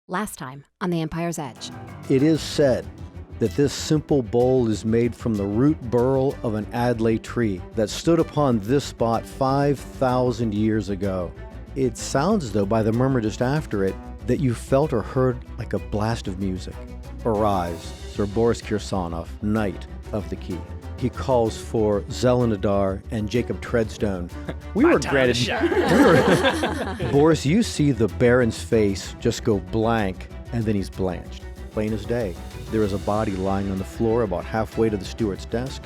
Last time on The Empire's Edge. It is said that this simple bowl is made from the root burl of an Adlai tree that stood upon this spot 5,000 years ago. It sounds, though, by the murmur just after it, that you felt or heard like a blast of music. Arise, Sir Boris Kirsanov, Knight of the Key. He calls for Zelenadar and Jacob Treadstone. We were granted. Boris, you see the Baron's face just go blank, and then he's blanched. Plain as day. There is a body lying on the floor about halfway to the steward's desk.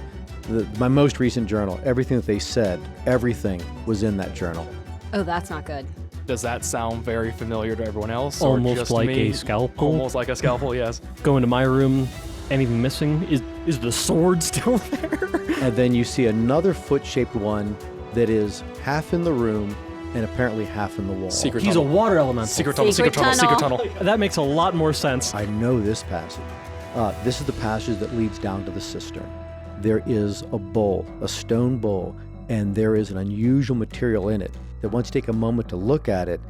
My most recent journal, everything that they said, everything was in that journal. Oh, that's not good. Does that sound very familiar to everyone else? Almost or just like me? a scalpel? Almost like a scalpel, yes. Go into my room. Anything missing? Is the sword still there? And then you see another foot-shaped one that is half in the room and apparently half in the wall. Secret He's tunnel. a water elemental. Secret tunnel, Secret secret tunnel. That makes a lot more sense. I know this passage. This is the passage that leads down to the cistern. There is a bowl, a stone bowl, and there is an unusual material in it that once you take a moment to look at it,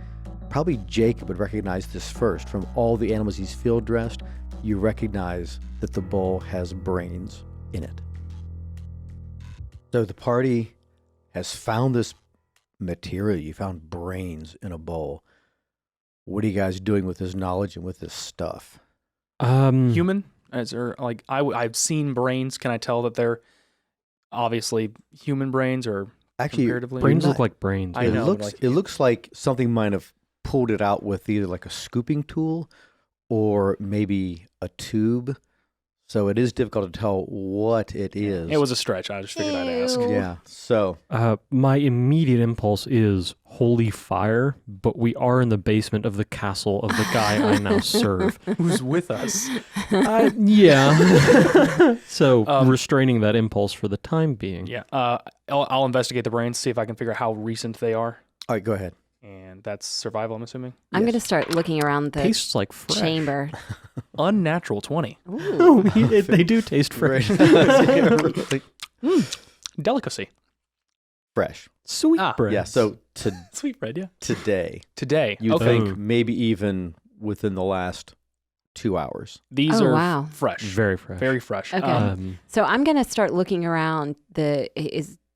probably Jacob would recognize this first. From all the animals he's field dressed, you recognize that the bowl has brains in it. So the party has found this material. You found brains in a bowl. What are you guys doing with this knowledge and with this stuff? Human? Is there, like, I've seen brains. Can I tell that they're obviously human brains or Actually, comparatively? Brains not- look like brains. I know, but It looks like something might have pulled it out with either like a scooping tool or maybe a tube. So it is difficult to tell what it is. It was a stretch. I just figured I'd ask. Ew. Yeah. So My immediate impulse is holy fire, but we are in the basement of the castle of the guy I now serve. Who's with us? Yeah. So restraining that impulse for the time being. Yeah. I'll investigate the brains, see if I can figure out how recent they are. all right, go ahead. And that's survival, I'm assuming. I'm going to start looking around the Tastes like fresh. chamber. Unnatural 20. Ooh. They do taste fresh. Delicacy. Fresh. Sweet bread. Yeah. So Sweet bread, yeah. today, Today. you okay. think maybe even within the last 2 hours. These Oh, are wow. fresh. Very fresh. Okay. fresh. So I'm going to start looking around the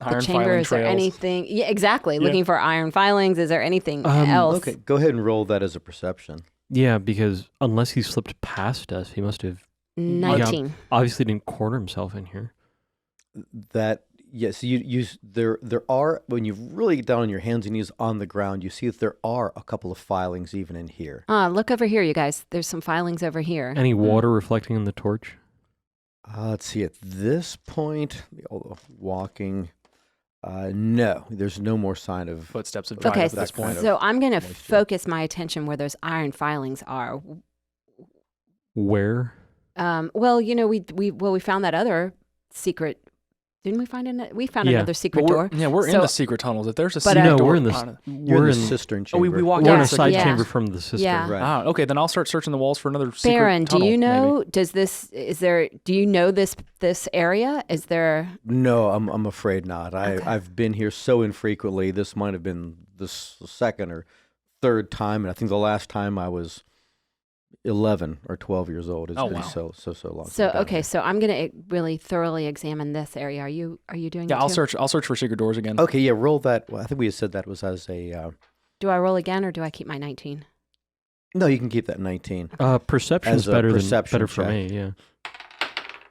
Iron chamber. filing Is there trails. anything? Yeah, exactly. Yeah. Looking for iron filings. Is there anything else? Okay, go ahead and roll that as a perception. Yeah, because unless he slipped past us, he must have 19. obviously didn't corner himself in here. That yes, there are, when you really get down on your hands and knees on the ground, you see that there are a couple of filings even in here. Look over here, you guys. There's some filings over here. Any water reflecting in the torch? Let's see, at this point, although walking, no, there's no more sign of Footsteps have dried Okay, up at this point. so I'm going to moisture. focus my attention where those iron filings are. Where? Well, we found that other secret. Didn't we find we found Yeah. another secret But door? we're in So- the secret tunnels. If there's a But, secret No, door, we're in the you're we're in the in cistern Oh, we chamber. walked we're in Yeah. a side Yeah. chamber from the cistern. Yeah. Right. Ah, okay, then I'll start searching the walls for another secret Baron, tunnel. do you know? maybe. Do you know this area? Is there? No, I'm afraid not. I've been here so infrequently. This might have been the second or third time, and I think the last time I was 11 or 12 years old. It's Oh, been wow. so long. So since I've been okay, here. so I'm gonna really thoroughly examine this area. Are you doing? Yeah, it I'll too? search. I'll search for secret doors again. Okay, yeah, roll that. Well, I think we had said that was as a. Do I roll again or do I keep my 19? No, you can keep that 19. Perception's As a better perception better for check. me. Yeah.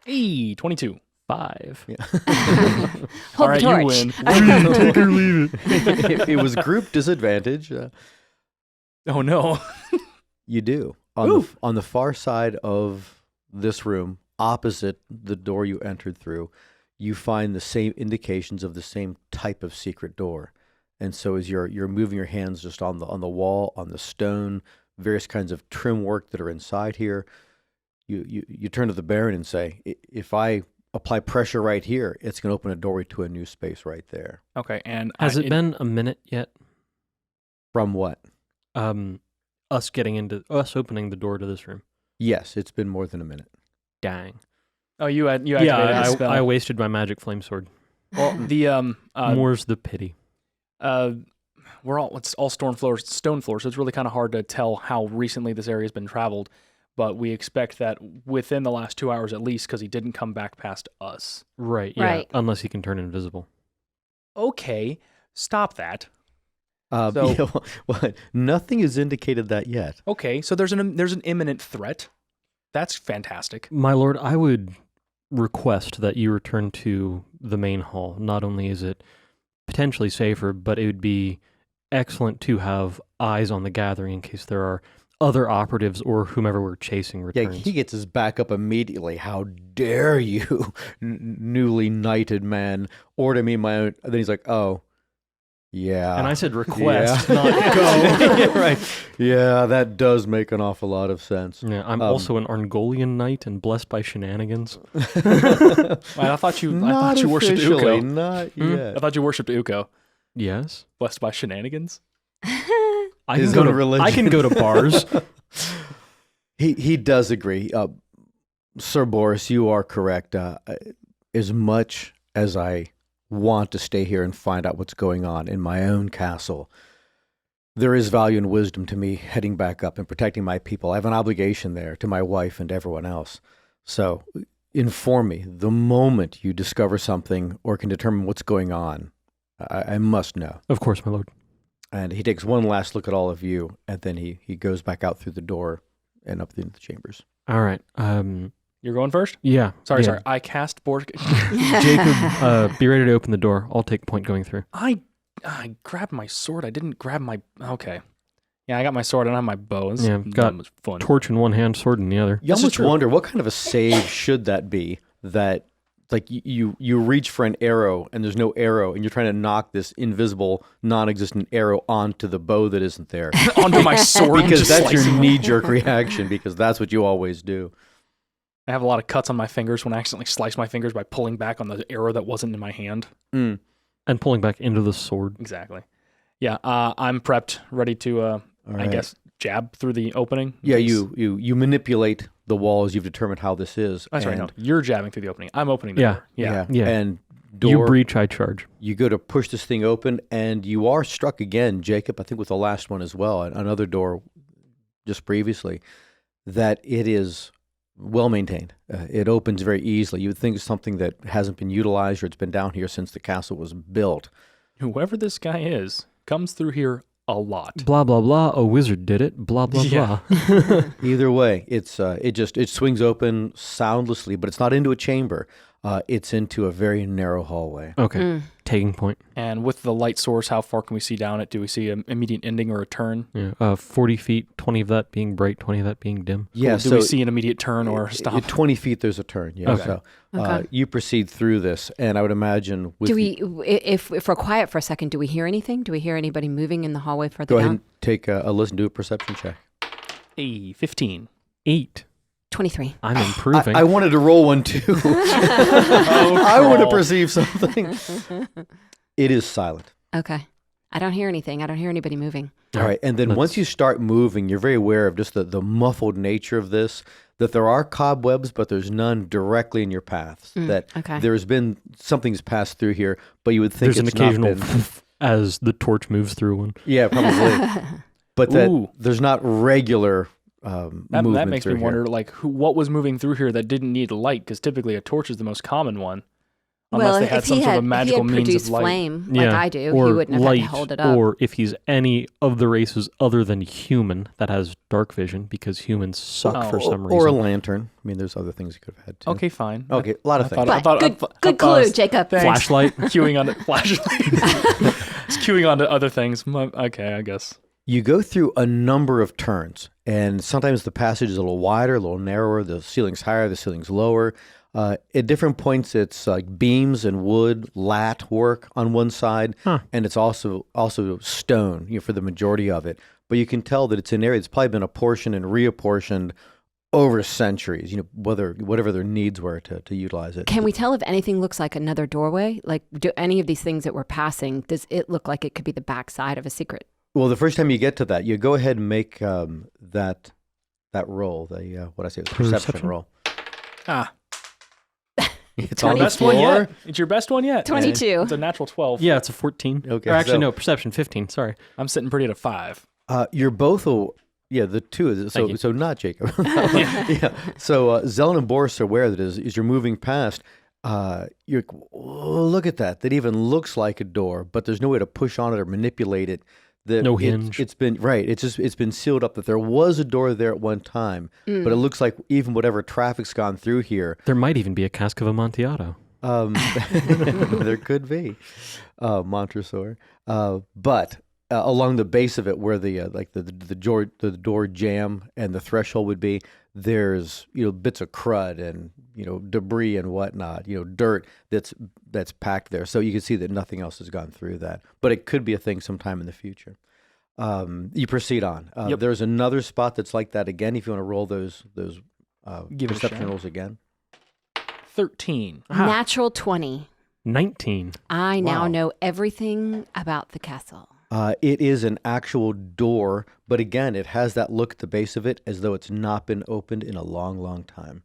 Hey, 22. 5. Yeah. Hold All right, the torch. you win. Take or leave it. It was group disadvantage. Oh no. You do. On the far side of this room, opposite the door you entered through, you find the same indications of the same type of secret door. And so as you're moving your hands just on the wall, on the stone, various kinds of trim work that are inside here, you turn to the Baron and say, if I apply pressure right here, it's going to open a doorway to a new space right there. Okay, and Has it been a minute yet? From what? Us opening the door to this room. Yes, it's been more than a minute. Dang. Oh, you activated Yeah, the spell. I wasted my magic flame sword. Well, the More's the pity. it's all stone floors, so it's really kind of hard to tell how recently this area has been traveled. But we expect that within the last 2 hours at least, because he didn't come back past us. Right. Yeah. Right. Unless he can turn invisible. Okay, stop that. Well, nothing has indicated that yet. Okay, so there's an imminent threat. That's fantastic. My lord, I would request that you return to the main hall. Not only is it potentially safer, but it would be excellent to have eyes on the gathering in case there are other operatives or whomever we're chasing Yeah, returns. he gets his back up immediately. How dare you, newly knighted man, order me my own. And then he's like, oh, yeah. And I said request, Yeah. not go. Yeah, right. Yeah, that does make an awful lot of sense. Yeah, I'm also an Argolian knight and blessed by shenanigans. I thought you worshipped officially, Uko. not yet. I thought you worshipped Uko. Yes. Blessed by shenanigans. I His can, go own to, religion. I can go to bars. He does agree. Sir Boris, you are correct. As much as I want to stay here and find out what's going on in my own castle, there is value and wisdom to me heading back up and protecting my people. I have an obligation there to my wife and everyone else. So inform me the moment you discover something or can determine what's going on. I must know. Of course, my lord. And he takes one last look at all of you, and then he goes back out through the door and up into the chambers. All right. You're going first? Yeah. Sorry. yeah. I cast board. Jacob, be ready to open the door. I'll take point going through. I grabbed my sword. I didn't grab my. Okay. Yeah, I got my sword. I don't have my bow. This Yeah, got was fun. Torch in one hand, sword in the other. You This is almost true. wonder what kind of a save should that be, that like you reach for an arrow and there's no arrow and you're trying to knock this invisible, non-existent arrow onto the bow that isn't there. Onto my sword. Because just that's your slicing it. knee-jerk reaction, because that's what you always do. I have a lot of cuts on my fingers when I accidentally slice my fingers by pulling back on the arrow that wasn't in my hand. Mm. And pulling back into the sword. Exactly. Yeah, I'm prepped, ready to, All I right. guess, jab through the opening. Yeah, Please. you manipulate the walls. You've determined how this is. That's right. No, you're jabbing through the opening. I'm opening the Yeah. door. Yeah. Yeah. And You door, breach, I charge. you go to push this thing open, and you are struck again, Jacob, I think with the last one as well, another door just previously, that it is well maintained. It opens very easily. You would think it's something that hasn't been utilized or it's been down here since the castle was built. Whoever this guy is comes through here a lot. Blah, blah, blah. A wizard did it. Blah, blah, Yeah. blah. Either way, it swings open soundlessly, but it's not into a chamber. It's into a very narrow hallway. Okay. Taking point. And with the light source, how far can we see down it? Do we see an immediate ending or a turn? Yeah. 40 feet, 20 of that being bright, 20 of that being dim. Yeah, Do we see an immediate turn or stop? At 20 feet, there's a turn. Yeah. Okay. So Okay. you proceed through this, and I would imagine with Do we, if we're quiet for a second, do we hear anything? Do we hear anybody moving in the hallway further go down? ahead and take a listen, do a perception check. Hey, 15. 8. 23. I'm improving. I wanted to roll one too. I want to perceive something. It is silent. Okay. I don't hear anything. I don't hear anybody moving. All right. And then Let's- once you start moving, you're very aware of just the muffled nature of this, that there are cobwebs, but there's none directly in your paths. That okay. there's been something's passed through here, but you would think There's an it's not occasional been. as the torch moves through one. Yeah, probably. But that Ooh. there's not regular That movement makes through me here. wonder, like, what was moving through here that didn't need light? Because typically a torch is the most common one. Unless they had if some he sort had, of magical if he had means produced of light. flame Yeah. like I do, or he wouldn't have light, had to hold it up. Or if he's any of the races other than human that has dark vision, because humans suck for some reason. Or a lantern. I mean, there's other things you could have had too. Okay, fine. Okay, a lot of I things. thought- But good clue, Jacob. Thanks. Flashlight. Queuing on flashlight. It's queuing on to other things. Okay, I guess. You go through a number of turns, and sometimes the passage is a little wider, a little narrower. The ceiling's higher, the ceiling's lower. At different points, it's like beams and wood, lat work on one side, and it's also stone, for the majority of it. But you can tell that it's an area that's probably been apportioned and reapportioned over centuries. Whatever their needs were to utilize it. Can we tell if anything looks like another doorway? Like, do any of these things that we're passing, does it look like it could be the backside of a secret? Well, the first time you get to that, you go ahead and make that roll, the perception Perception? roll. Ah, It's on the Best one floor. yet. It's your best one yet. 22. It's a natural 12. Yeah, it's a 14. Okay, Or actually, so- no, perception 15. Sorry. I'm sitting pretty at a 5. You're both the two is Thank you. so not Jacob. Yeah. So Zelen and Boris are aware that as you're moving past, you're look at that. That even looks like a door, but there's no way to push on it or manipulate it. No hinge. It's been right. It's been sealed up. That there was a door there at one time, but it looks like even whatever traffic's gone through here, There might even be a cask of Amontillado. there could be Montresor, but along the base of it, where the door jamb and the threshold would be, there's bits of crud and debris and whatnot, dirt that's packed there. So you can see that nothing else has gone through that, but it could be a thing sometime in the future. You proceed on. Yep. There's another spot that's like that again. If you want to roll those Give it a perception shot. rolls again. 13. Natural 20. 19. I now Wow. know everything about the castle. It is an actual door, but again, it has that look at the base of it as though it's not been opened in a long, long time.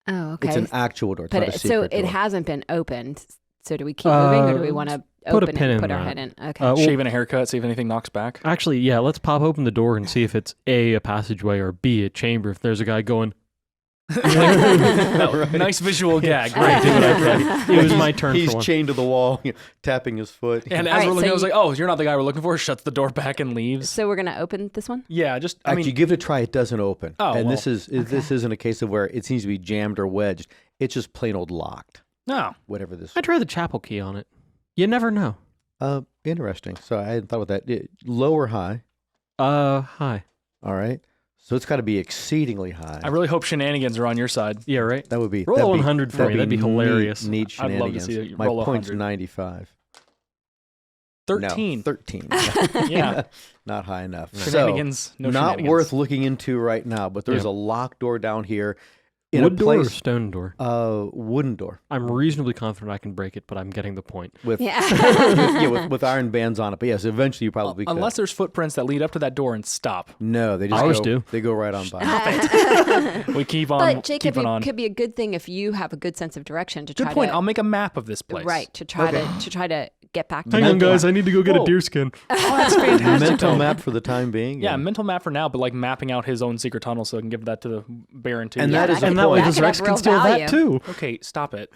Oh, okay. It's an actual door. It's but not a secret it door. hasn't been opened. So do we keep moving, or do we want to put a open pin it in and put our that. head in? Okay. Well, Shaving a haircut, see if anything knocks back. Actually, yeah, let's pop open the door and see if it's A, a passageway, or B, a chamber. If there's a guy going, Nice visual gag. Right, Great. do what I can. It was my turn He's for one. chained to the wall, tapping his foot. And All as right, we're looking, so I was like, "Oh, you're not the guy we're looking for." Shuts the door back and leaves. So we're gonna open this one. Yeah, just I Actually, mean, give it a try. It doesn't open. Oh, and well. this isn't a case of where it seems to be jammed or wedged. It's just plain old locked. no. Whatever this. I try the chapel key on it. You never know. Interesting. So I hadn't thought about that. Low or high? Hi. All right. So it's got to be exceedingly high. I really hope shenanigans are on your side. Yeah, right. That would be Roll that'd be- 100 for me. That'd be hilarious. Neat I'd love to shenanigans. see you My roll a point's 100. 95. 13. No, 13. Yeah. Not high enough. Shenanigans. So, No not shenanigans. worth looking into right now, but there's Yeah. a locked door down here in Wood a door or place, stone door? wooden door I'm reasonably confident I can break it, but I'm getting the point. with, Yeah. with iron bands on it. But yes, eventually you probably could. Unless there's footprints that lead up to that door and stop. No, they just Ours go, do. They go right on by. We keep on But Jacob, keeping it on. could be a good thing if you have a good sense of direction to Good try point. to I'll make a map of this place. right to try Okay. to try to get back to Hang the on, guys. door. I need to go get Whoa. a deer skin. Oh, that's fantastic. Mental though. map for the time being. Yeah, and- mental map for now, but like mapping out his own secret tunnel so I can give that to the Baron too. And Yeah, that is that a And that way point. his could Rex have can real steal value. that too. Okay, stop it.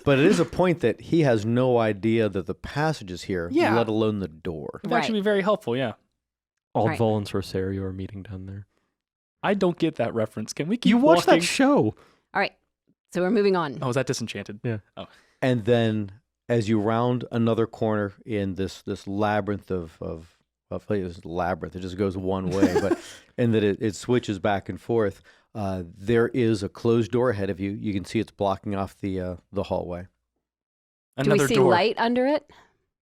But it is a point that he has no idea that the passage is here, Yeah. let alone the door. It'd actually be very helpful. Yeah, Aldval Right. and Sorcerio are meeting down there. I don't get that reference. Can we keep You watched walking? that show. All right, so we're moving on. Oh, is that Disenchanted? And then as you round another corner in this labyrinth of this labyrinth, it just goes one way, but and that it switches back and forth. There is a closed door ahead of you. You can see it's blocking off the hallway. Do we Another see door. light under it?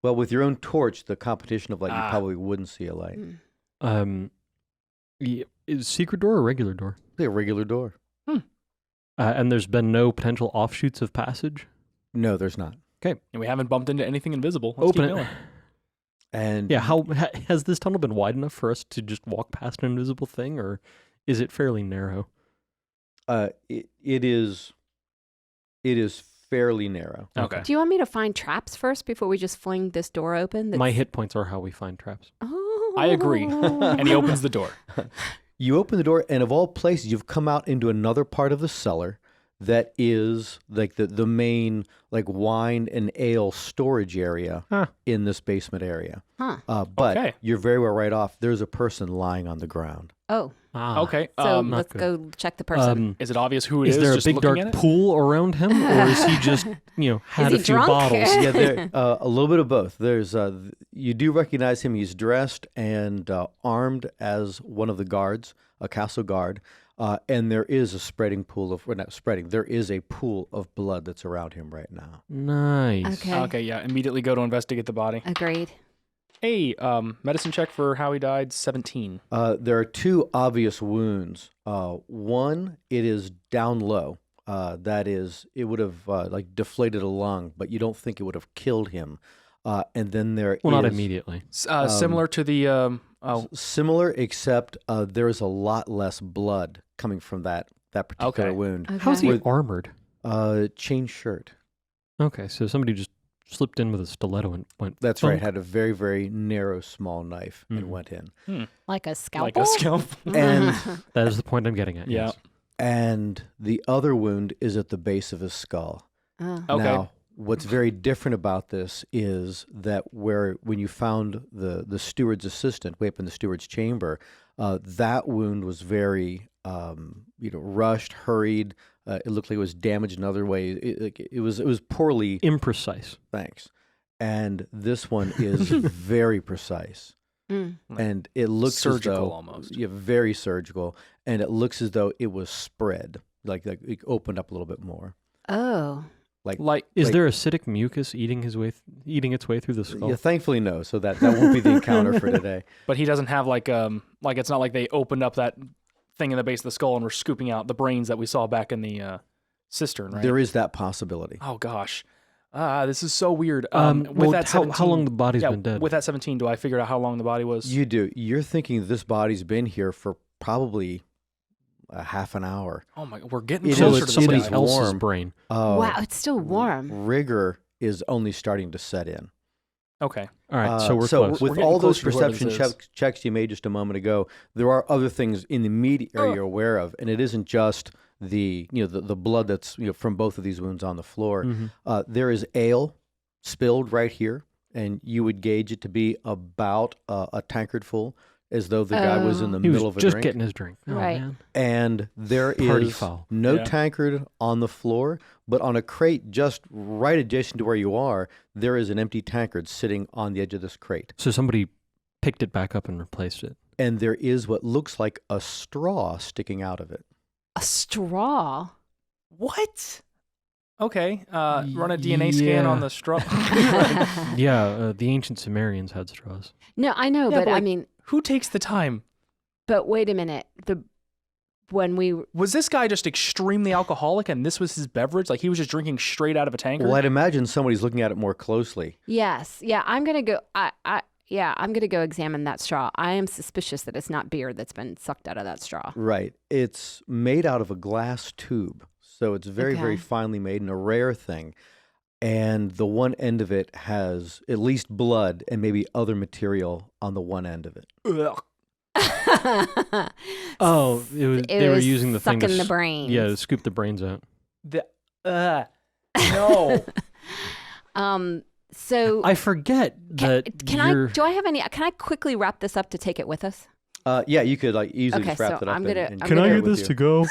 Well, with your own torch, the competition of light, you Ah. probably wouldn't see a light. Mm. Is secret door or regular door? It's a regular door. And there's been no potential offshoots of passage. No, there's not. And we haven't bumped into anything invisible. Let's Open keep it. going. And Yeah, has this tunnel been wide enough for us to just walk past an invisible thing, or is it fairly narrow? it is fairly narrow. Okay. Do you want me to find traps first before we just fling this door open? My hit points are how we find traps. Oh. I agree. And he opens the door. You open the door, and of all places, you've come out into another part of the cellar that is like the main like wine and ale storage area Huh. in this basement area. Huh. But Okay. you're very well right off. There's a person lying on the ground. Oh, Ah. Okay. so not let's good. go check the person. Is it obvious who it is? Is there a just big looking dark at it? pool around him, or is he just had he a few drunk? bottles? Yeah, there a little bit of both. There's you do recognize him. He's dressed and armed as one of the guards, a castle guard. And there is a spreading pool of, well, not spreading, there is a pool of blood that's around him right now. Nice. Okay. Okay, yeah. Immediately go to investigate the body. Agreed. Hey, medicine check for how he died, 17. There are two obvious wounds. One, it is down low. That is, it would have like deflated a lung, but you don't think it would have killed him. And then there Well, not is- immediately. Similar to the, Similar, except there is a lot less blood coming from that particular Okay. wound. Okay. How's he With- armored? Chain shirt. Okay, so somebody just slipped in with a stiletto and went. That's thunk. right. Had a very, very narrow, small knife and went in. Like a scalpel? Like a scalpel. And That is the point I'm getting at. Yeah. Yes. and the other wound is at the base of his skull. Oh. Okay. Now, what's very different about this is that when you found the steward's assistant way up in the steward's chamber, that wound was very rushed, hurried. It looked like it was damaged in other ways. It was poorly. Imprecise. Thanks. And this one is very precise. Mm. And it looks Surgical as though, almost. Yeah, very surgical. And it looks as though it was spread, like it opened up a little bit more. Oh. Like Is Like- there acidic mucus eating its way through the skull? Yeah, thankfully no. So that won't be the encounter for today. but he doesn't have like it's not like they opened up that thing in the base of the skull and were scooping out the brains that we saw back in the cistern, right? There is that possibility. Oh gosh. This is so weird. Well, With that how 17, long the body's been dead? With that 17, do I figure out how long the body was? You do. You're thinking this body's been here for probably a half an hour. Oh my, we're getting It so closer is- to it's this somebody guy. else's warm. brain. Wow, it's still warm. Rigor is only starting to set in. Okay. All right, so we're so close. with We're getting all those closer to whoever perception this is. checks you made just a moment ago, there are other things in the immediate area you're aware of, and it isn't just the blood that's from both of these wounds on the floor. Mhm. There is ale spilled right here, and you would gauge it to be about a tankard full, as though the guy was in the He middle was of a just drink. getting his drink. Oh, Right. man. And there Party is foul. no Yeah. tankard on the floor, but on a crate just right adjacent to where you are, there is an empty tankard sitting on the edge of this crate. So somebody picked it back up and replaced it. And there is what looks like a straw sticking out of it. A straw? What? Okay. Run a DNA scan on Yeah. the straw. Yeah, the ancient Sumerians had straws. No, I know, Yeah, but but, I like- mean, Who takes the time? but wait a minute. When we Was this guy just extremely alcoholic and this was his beverage? Like he was just drinking straight out of a tanker? Well, I'd imagine somebody's looking at it more closely. yes, yeah, I'm gonna go. I'm gonna go examine that straw. I am suspicious that it's not beer that's been sucked out of that straw. Right. It's made out of a glass tube. So it's very, very Okay. finely made and a rare thing. And the one end of it has at least blood and maybe other material on the one end of it. Ugh. Oh, they were was using the thing to sucking the brains. Yeah, to scoop the brains out. No. So I forget that can you're... do I have any? Can I quickly wrap this up to take it with us? Yeah, you could easily Okay, just wrap so it up. I'm gonna- and I'm Can I gonna- get this to go?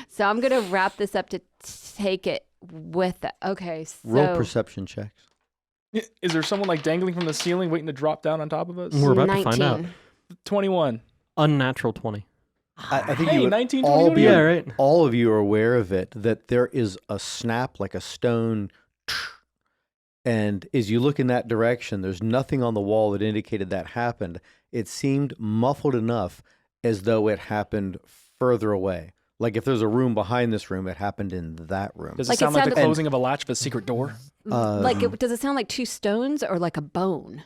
So I'm gonna wrap this up to take it with. Okay, so Roll perception checks. Is there someone like dangling from the ceiling waiting to drop down on top of us? We're about to find out. 21. Unnatural 20. I think Hey, you would 19, all 20, be, Yeah, right. all of you are aware of it, that there is a snap like a stone. And as you look in that direction, there's nothing on the wall that indicated that happened. It seemed muffled enough as though it happened further away. Like if there's a room behind this room, it happened in that room. Does Like it sound it like the sounded- closing of a latch of a secret door? Does it sound like two stones or like a bone?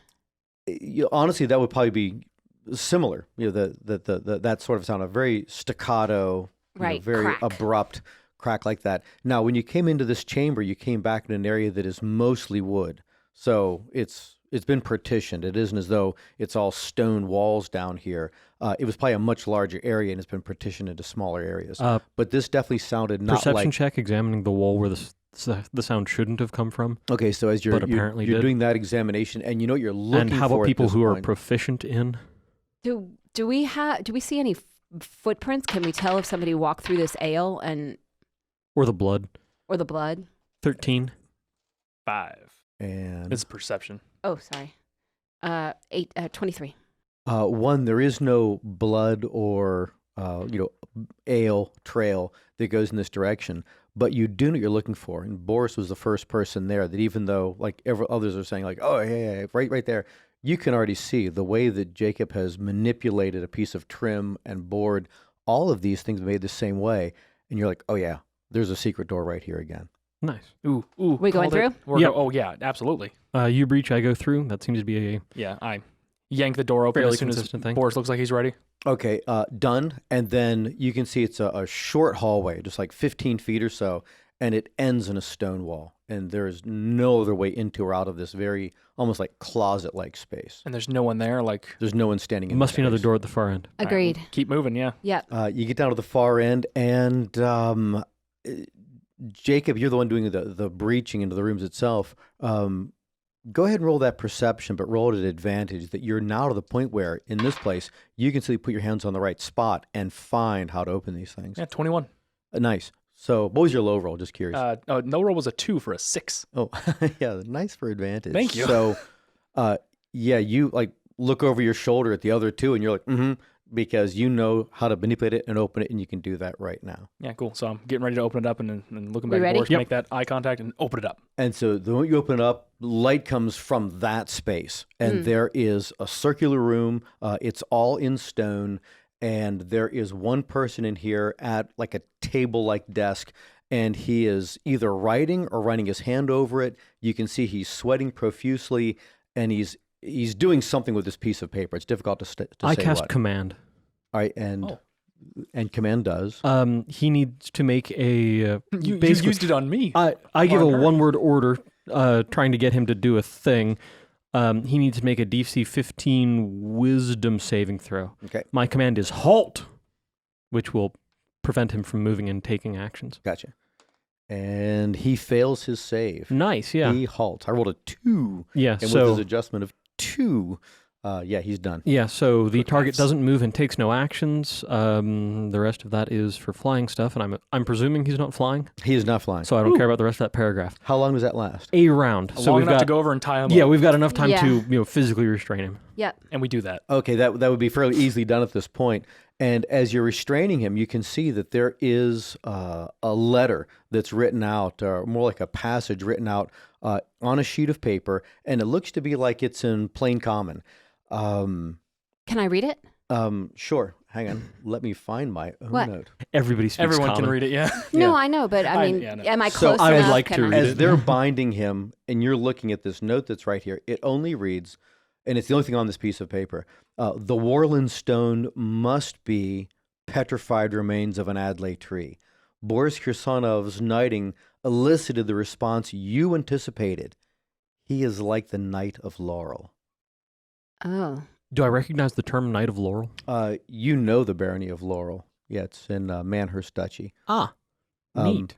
Honestly, that would probably be similar. That sort of sound, a very staccato, Right, very crack. abrupt crack like that. Now, when you came into this chamber, you came back in an area that is mostly wood, so it's been partitioned. It isn't as though it's all stone walls down here. It was probably a much larger area, and it's been partitioned into smaller areas. But this definitely sounded not Perception like. check, examining the wall where the sound shouldn't have come from. Okay, so as But apparently you're did. doing that examination, and you know what you're looking And how for about at people this who are point. proficient in? Do we see any footprints? Can we tell if somebody walked through this ale Or the blood? or the blood? 13. 5. And It's perception. Oh, sorry. 23. one, there is no blood or ale trail that goes in this direction, but you do know what you're looking for. And Boris was the first person there that, even though like others are saying like, oh yeah, right there, you can already see the way that Jacob has manipulated a piece of trim and board. All of these things made the same way, and you're like, oh yeah, there's a secret door right here again. Nice. Ooh. We going called it. through? We're Yep. oh yeah, absolutely. You breach, I go through. That seems to be a... Yeah, I yank the door open Fairly as soon as consistent thing. Boris looks like he's ready. Okay, done. And then you can see it's a short hallway, just like 15 feet or so, and it ends in a stone wall. And there is no other way into or out of this very, almost like closet-like space. And there's no one there. Like, There's no one standing It in must the be another space. door at the far end. all right, Agreed. we'll keep moving. Yeah. Yep. You get down to the far end, and Jacob, you're the one doing the breaching into the rooms itself. Go ahead and roll that perception, but roll it at advantage that you're now to the point where, in this place, you can simply put your hands on the right spot and find how to open these things. Yeah. 21. Nice. So what was your low roll? Just curious. No roll was a 2 for a 6. Oh, yeah, nice for advantage. Thank you. So, yeah, you like look over your shoulder at the other two, and you're like, mm-hmm, because you know how to manipulate it and open it, and you can do that right now. Yeah, cool. So I'm getting ready to open it up and looking We back at ready? Boris, Yep. make that eye contact and open it up. And so the moment you open it up, light comes from that space, and there is a circular room. It's all in stone, and there is one person in here at like a table-like desk, and he is either writing or running his hand over it. You can see he's sweating profusely, and he's doing something with this piece of paper. It's difficult to I say cast what. command. All right, and command does. He needs to make a. You basically, used it on me. I give a on her. one-word order, trying to get him to do a thing. He needs to make a DC 15 Wisdom saving throw. Okay, My command is halt, which will prevent him from moving and taking actions. gotcha. And he fails his save. Nice, yeah, He halts. I rolled a 2. yeah. And with So his adjustment of 2, yeah, he's done. yeah, so the Quick target maths. doesn't move and takes no actions. The rest of that is for flying stuff, and I'm presuming he's not flying, He is not flying. so I don't care about the rest of that paragraph. How long does that last? A round, so Long we've enough got to go over and tie him yeah, up. we've got enough time Yeah. to physically restrain him. Yep. And we do that. Okay, that would be fairly easily done at this point. And as you're restraining him, you can see that there is a letter that's written out, or more like a passage written out on a sheet of paper, and it looks to be like it's in plain common. Can I read it? Sure. Hang on. Let me find my own What? note. Everybody speaks Everyone common. can read it. Yeah. No, Yeah. I know, but I mean, yeah, no. am I So close I would enough? like Can to I- read As it. they're binding him, and you're looking at this note that's right here, it only reads, and it's the only thing on this piece of paper, the Warland stone must be petrified remains of an Adlai tree. Boris Kirsanov's knighting elicited the response you anticipated. He is like the Knight of Laurel. Oh. Do I recognize the term Knight of Laurel? You know the barony of Laurel. Yeah, it's in Manhurst Duchy. Ah, Um, neat.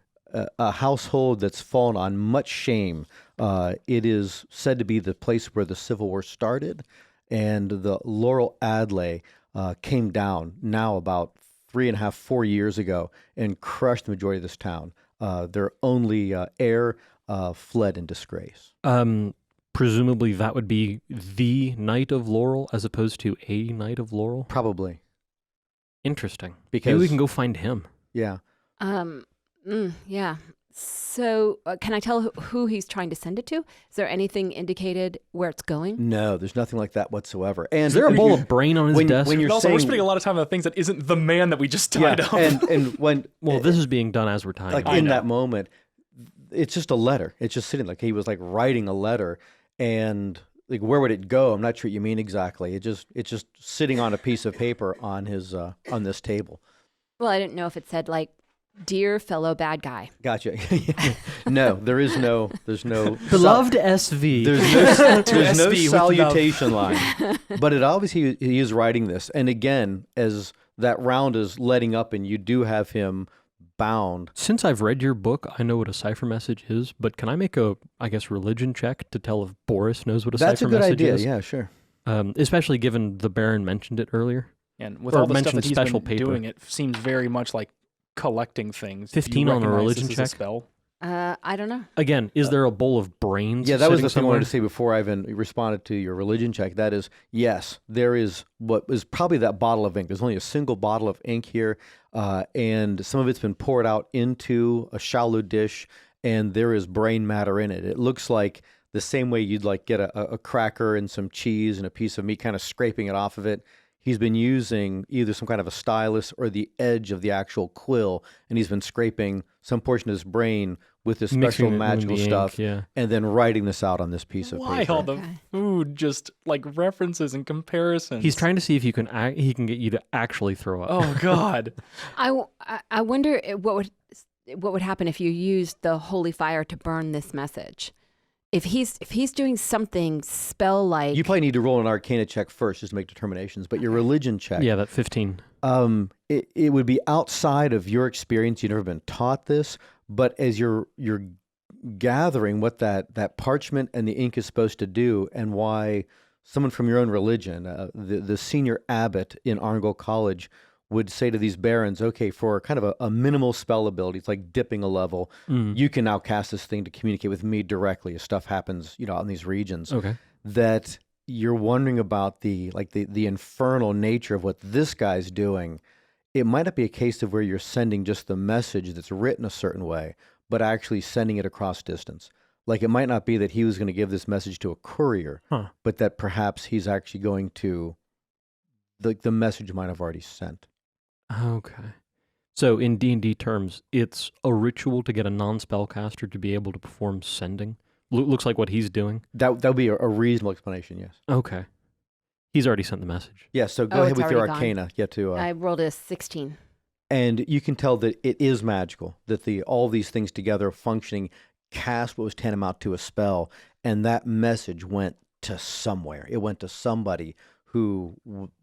A household that's fallen on much shame. It is said to be the place where the Civil War started, and the Laurel Adlai came down now about 3.5, 4 years ago and crushed the majority of this town. Their only heir fled in disgrace. Presumably that would be the Knight of Laurel as opposed to a Knight of Laurel. Probably. Interesting. Because, Maybe we can go find him. yeah. Yeah. So, can I tell who he's trying to send it to? Is there anything indicated where it's going? No, there's nothing like that whatsoever. And Is there a bowl of brain on his when, desk? when you're And also, saying, we're spending a lot of time on things that isn't the man that we just yeah, tied up. and when well, this is being done as we're tying. like it. I in know. that moment, it's just a letter. It's just sitting like he was like writing a letter, and like where would it go? I'm not sure what you mean exactly. It's just sitting on a piece of paper on his on this table. Well, I didn't know if it said like, "Dear fellow bad guy." Gotcha. No, there's no Beloved SV. there's no SV with salutation line. But it obviously he is writing this, and again, as that round is letting up, and you do have him bound. Since I've read your book, I know what a cipher message is, but can I make a, I guess, religion check to tell if Boris knows what a That's a cipher good message idea. is? Yeah, sure. Especially given the Baron mentioned it earlier. And with Or all the stuff mention that he's special been paper. doing, it seems very much like collecting things. Do you 15 on a recognize religion this as a check? spell? I don't know. Again, is there a bowl of brains? Yeah, that was sitting the thing I somewhere? wanted to say before I even responded to your religion check. That is, yes, there is what is probably that bottle of ink. There's only a single bottle of ink here, and some of it's been poured out into a shallow dish, and there is brain matter in it. It looks like the same way you'd like get a cracker and some cheese and a piece of meat, kind of scraping it off of it. He's been using either some kind of a stylus or the edge of the actual quill, and he's been scraping some portion of his brain with this Mixing special it with magical the ink, stuff, yeah. and then writing this out on this piece of Why paper. all the Okay. food just like references and comparisons? He's trying to see if he can get you to actually throw up. Oh God. I wonder what would happen if you used the holy fire to burn this message. If he's doing something spell like, You probably need to roll an Arcana check first just to make determinations, but your religion check, Yeah, that 15. it would be outside of your experience. You've never been taught this, but as you're gathering what that parchment and the ink is supposed to do, and why someone from your own religion, the senior abbot in Arngol College, would say to these barons, okay, for kind of a minimal spell ability, it's like dipping a level, you can now cast this thing to communicate with me directly as stuff happens, out in these regions. Okay. That you're wondering about the infernal nature of what this guy's doing. It might not be a case of where you're sending just the message that's written a certain way, but actually sending it across distance. Like it might not be that he was going to give this message to a courier, but that perhaps he's actually going to, the message might have already sent. Okay. So in D&D terms, it's a ritual to get a non-spellcaster to be able to perform sending. Looks like what he's doing. That would be a reasonable explanation, yes. Okay. He's already sent the message. Yeah, so go Oh, ahead it's with your already gone. Arcana. You have to, I rolled a 16. and you can tell that it is magical, that all these things together functioning cast what was tantamount to a spell, and that message went to somewhere. It went to somebody who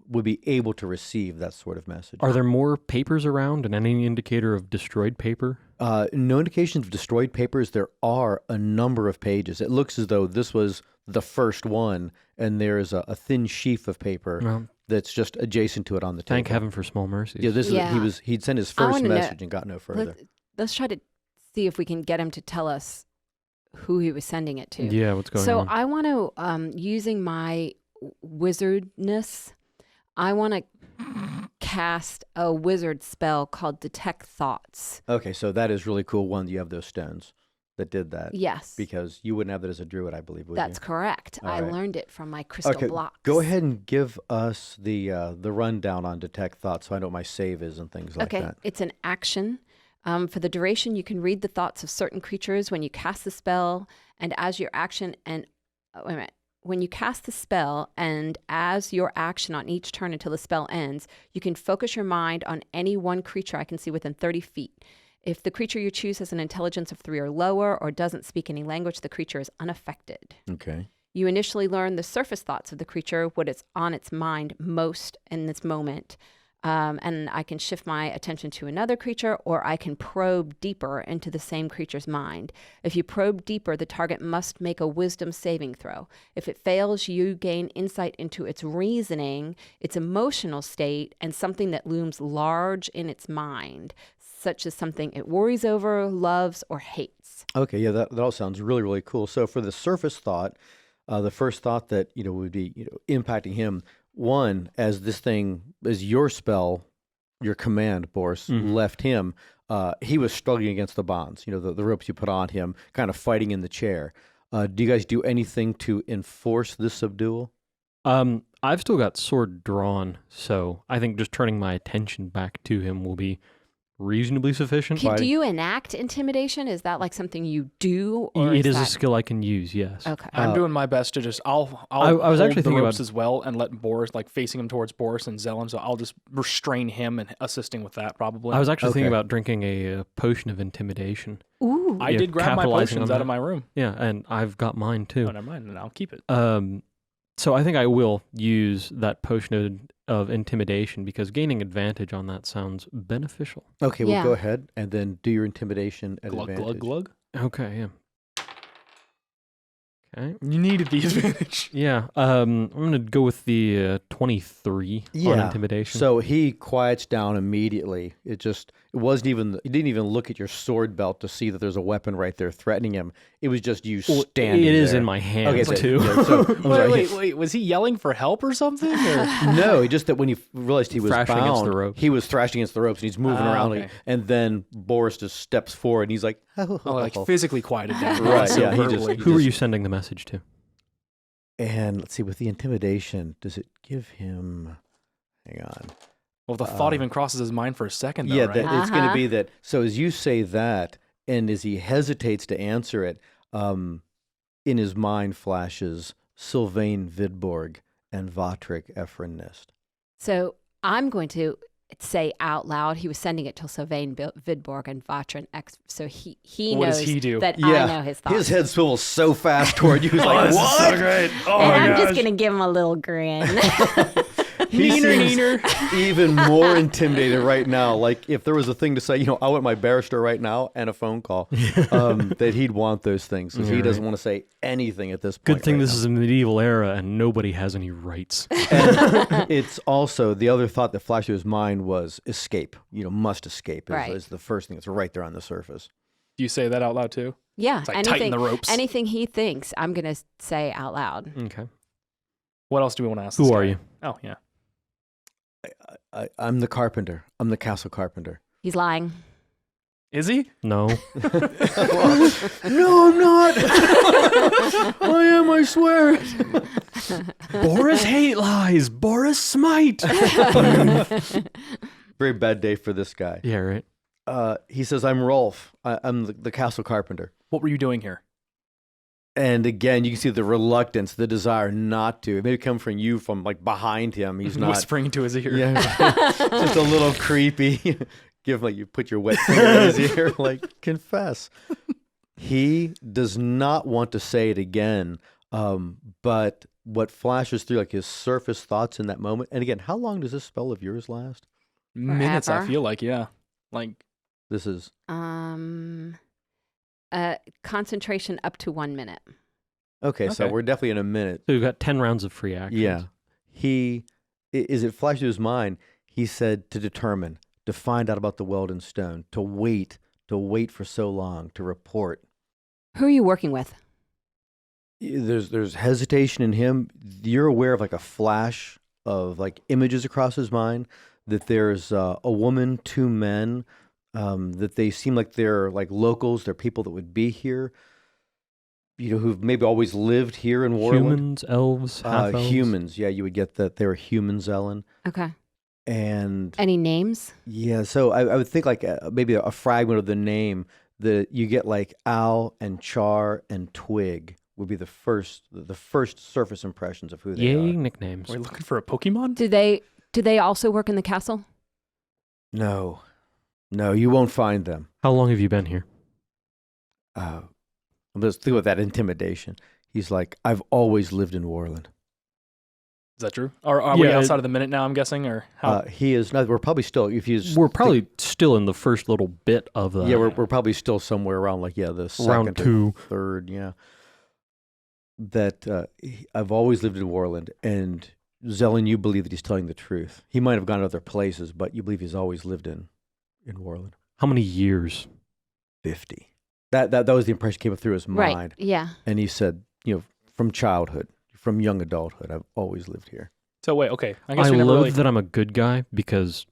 would be able to receive that sort of message. Are there more papers around and any indicator of destroyed paper? No indications of destroyed papers. There are a number of pages. It looks as though this was the first one, and there's a thin sheaf of paper Well, that's just adjacent to it on the table. thank heaven for small mercies. Yeah, this Yeah. is he'd sent his I first wanna know- message and got no further. Let's try to see if we can get him to tell us who he was sending it to. Yeah, what's going So on? I want to, using my wizardness, I want to cast a wizard spell called Detect Thoughts. Okay, so that is really cool. One, you have those stones that did that. Yes, Because you wouldn't have that as a druid, I believe, would that's you? correct. All I right. learned it from my crystal Okay, blocks. go ahead and give us the rundown on Detect Thoughts so I know what my save is and things like Okay, that. it's an action. For the duration, you can read the thoughts of certain creatures when you cast the spell, and as your action when you cast the spell and as your action on each turn until the spell ends, you can focus your mind on any one creature I can see within 30 feet. If the creature you choose has an intelligence of 3 or lower or doesn't speak any language, the creature is unaffected. Okay. You initially learn the surface thoughts of the creature, what is on its mind most in this moment. And I can shift my attention to another creature, or I can probe deeper into the same creature's mind. If you probe deeper, the target must make a wisdom saving throw. If it fails, you gain insight into its reasoning, its emotional state, and something that looms large in its mind, such as something it worries over, loves, or hates. Okay, yeah, that all sounds really, really cool. So for the surface thought, the first thought that, would be, impacting him, one, as your spell, your command, Boris, left him, he was struggling against the bonds, the ropes you put on him, kind of fighting in the chair. Do you guys do anything to enforce this subdual? I've still got sword drawn, so I think just turning my attention back to him will be reasonably sufficient. Do you enact intimidation? Is that like something you do? Or It is a that... skill I can use, yes. Okay. I'm doing my best to just I'll I was hold actually the thinking ropes about- as well and let Boris like facing him towards Boris and Zelen, so I'll just restrain him and assisting with that probably. I was actually thinking Okay. about drinking a potion of intimidation. Ooh. I yeah, did grab my capitalizing potions on out of that. my room. Yeah, and I've got mine Oh, too. never mind, then I'll keep it. So I think I will use that potion of intimidation because gaining advantage on that sounds beneficial. Okay, Yeah. well, go ahead and then do your intimidation at Glug advantage. glug glug. Okay, yeah. Okay. You needed the advantage. Yeah, I'm going to go with the 23 on Yeah. intimidation. So he quiets down immediately. He didn't even look at your sword belt to see that there's a weapon right there threatening him. It was just you Well, standing it is there. in my hands Okay, so- too. yeah, so- I'm sorry. wait, was he yelling for help or something? Or? No, just that when he realized he was Thrashing bound, against the ropes. he was thrashing against the ropes and he's moving Ah, around. okay. And then Boris just steps forward and he's like, Oh, like physically quieted down. Right, Also yeah, he just- verbally. Who are you sending the message to? And let's see, with the intimidation, does it give him? Hang on. Well, the thought even crosses his mind for a second, though, Yeah, right? that it's going to Uh-huh. be that. So as you say that, And as he hesitates to answer it, in his mind flashes Sylvain Vidborg and Vatrik Efrenist. So I'm going to say out loud, he was sending it to Sylvain Vidborg and Vatrin X. So he What knows does he do? that I know his thoughts. His head swivels so fast toward you. He's like, this is what? so great. Oh and my I'm gosh. just going to give him a little grin. He Neener, seems neener. even more intimidated right now. Like if there was a thing to say, I want my barrister right now and a phone call, that he'd want those things because he doesn't want to say anything at this point. Good thing right this now. is a medieval era and nobody has any rights. And it's also the other thought that flashed through his mind was escape. Must escape Right. is the first thing that's right there on the surface. Do you say that out loud too? Yeah, It's like tighten the ropes. anything he thinks, I'm going to say out loud. Okay. What else do we want to ask? Who this are guy? you? Oh yeah. I'm the carpenter. I'm the castle carpenter. He's lying. Is he? No. No, I'm not. I am, I swear. Boris hate lies. Boris smite. Very bad day for this guy. Yeah, right. He says, I'm Rolf. I'm the castle carpenter. What were you doing here? And again, you can see the reluctance, the desire not to. It may come from you from like behind him. He's not. Whispering into his ear. Yeah, just a little creepy. Give like you put your wet finger in his ear, like confess. He does not want to say it again, but what flashes through like his surface thoughts in that moment. And again, how long does this spell of yours last? Minutes, I Forever. feel like, yeah. Like, This is Concentration up to 1 minute. okay. So Okay. we're definitely in a minute. So we've got 10 rounds of free actions. Yeah. As it flashed through his mind, he said to determine, to find out about the Weldon Stone, to wait for so long, to report. Who are you working with? There's hesitation in him. You're aware of like a flash of like images across his mind, that there's a woman, 2 men, that they seem like they're like locals. They're people that would be here, who've maybe always lived here in Warland. Humans, elves, half-elves. Humans. Yeah, you would get that they were humans, Ellen. Okay. And Any names? yeah, so I would think like maybe a fragment of the name that you get like Al and Char and Twig would be the first surface impressions of who they Yay, are. nicknames. are we looking for a Pokemon? Do they also work in the castle? No, you won't find them. How long have you been here? Let's think about that intimidation. He's like, I've always lived in Warland. Is that true? Or are we Yeah, outside of the minute now, I'm guessing? Or how? He is not. We're probably still. If you We're probably still in the first little bit of the we're probably still somewhere around like the second round or 2. third. Yeah. That I've always lived in Warland, and Zelen, you believe that he's telling the truth. He might have gone to other places, but you believe he's always lived in Warland. How many years? 50. That was the impression that came through his mind. Right. Yeah. And he said, from childhood, from young adulthood, I've always lived here. So wait, okay. I guess I we never loathe really... that I'm a good guy because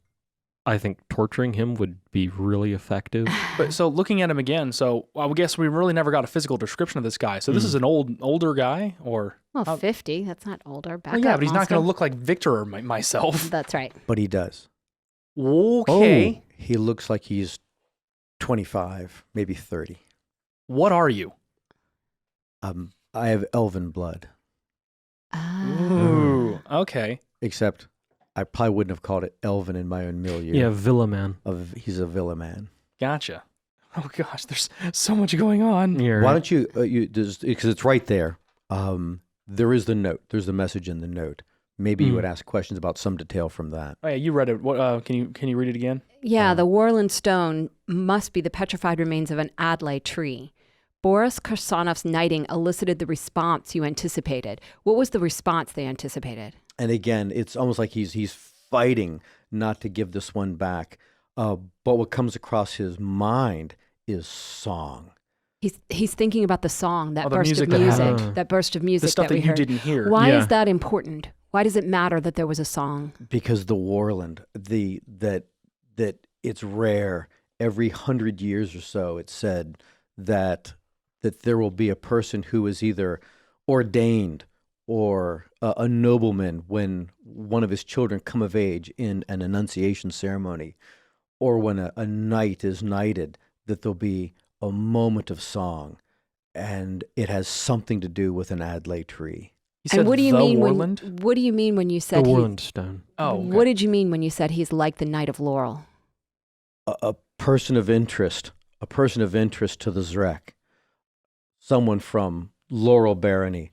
I think torturing him would be really effective. But so looking at him again, so I would guess we really never got a physical description of this guy. So this is an older guy, or Well, How- 50. That's not older. Back well, yeah, up, but he's not going Moscow. to look like Victor or myself. That's right. But he does. Okay. He looks like he's 25, maybe 30. What are you? I have elven blood, Ooh. Okay. except I probably wouldn't have called it elven in my own milieu. Yeah, Villa Man. He's a villa man. Gotcha. Oh gosh, there's so much going on. Yeah, Why right. don't you, because it's right there. There is the note. There's the message in the note. Maybe you would ask questions about some detail from that. Oh yeah, you read it. What? Can you read it again? Yeah, the Warland stone must be the petrified remains of an Adlai tree. Boris Karsanov's knighting elicited the response you anticipated. What was the response they anticipated? And again, it's almost like he's fighting not to give this one back. But what comes across his mind is song. He's thinking about the song, that the burst music of that music, happened. that burst of music The stuff that we that you heard. didn't hear. Why Yeah. is that important? Why does it matter that there was a song? Because the Warland, that it's rare. Every 100 years or so, it's said that there will be a person who is either ordained or a nobleman when one of his children come of age in an annunciation ceremony, or when a knight is knighted, that there'll be a moment of song, and it has something to do with an Adlai tree. You said And what do you the mean Warland? what do you mean when you The said Warland Stone. Oh, okay. What did you mean when you said he's like the Knight of Laurel? A person of interest, to the Zrek, someone from Laurel Barony,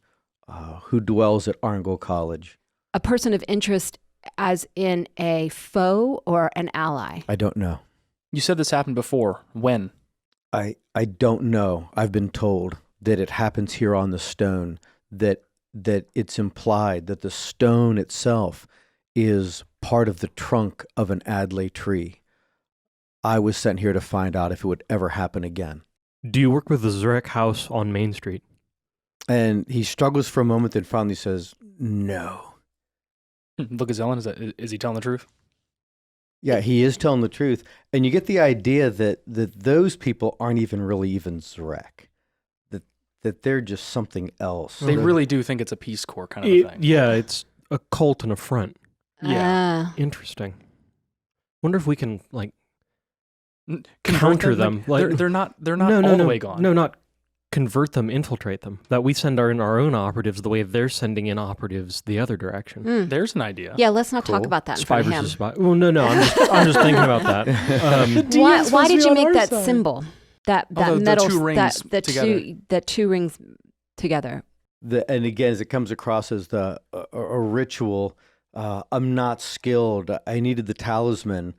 who dwells at Arngol College. A person of interest as in a foe or an ally? I don't know. You said this happened before. When? I don't know. I've been told that it happens here on the stone, that it's implied that the stone itself is part of the trunk of an Adlai tree. I was sent here to find out if it would ever happen again. Do you work with the Zurek house on Main Street? And he struggles for a moment, then finally says, no. Look at Zelen. Is he telling the truth? Yeah, he is telling the truth. And you get the idea that those people aren't really Zrek. That they're just something else. They really do think it's a Peace Corps kind of a thing. Yeah, it's a cult and a front. Yeah. Interesting. Wonder if we can Convert counter them. They're not all the way gone. No, not convert them, infiltrate them. That we send our own operatives the way they're sending in operatives the other direction. There's an idea. Yeah, let's not talk Cool. about that in Spy front of him. versus spy. Well, no, I'm just thinking about that. Why did you make that symbol? That the metal two rings that two rings together. And again, as it comes across as a ritual, I'm not skilled. I needed the talisman,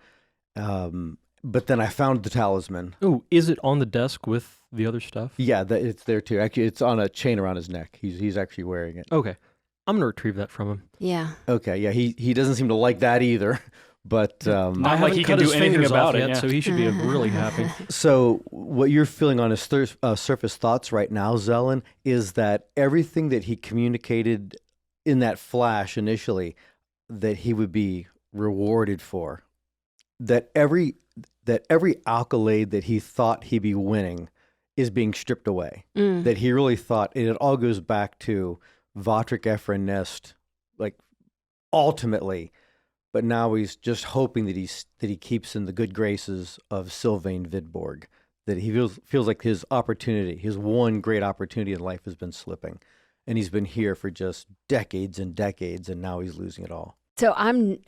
but then I found the talisman. Oh, is it on the desk with the other stuff? Yeah, it's there too. Actually, it's on a chain around his neck. He's actually wearing it. Okay. I'm going to retrieve that from him. Yeah. Okay, yeah, he doesn't seem to like that either. But Not I like haven't he cut can do his anything fingers about off it, yet, yeah. so he should be really happy. so what you're feeling on his surface thoughts right now, Zelen, is that everything that he communicated in that flash initially, that he would be rewarded for, that every accolade that he thought he'd be winning is being stripped away. That he really thought, and it all goes back to Votrick Efren Nest, like ultimately. But now he's just hoping that he keeps in the good graces of Sylvain Vidborg, that he feels like his one great opportunity in life has been slipping, and he's been here for just decades and decades, and now he's losing it all. So I'm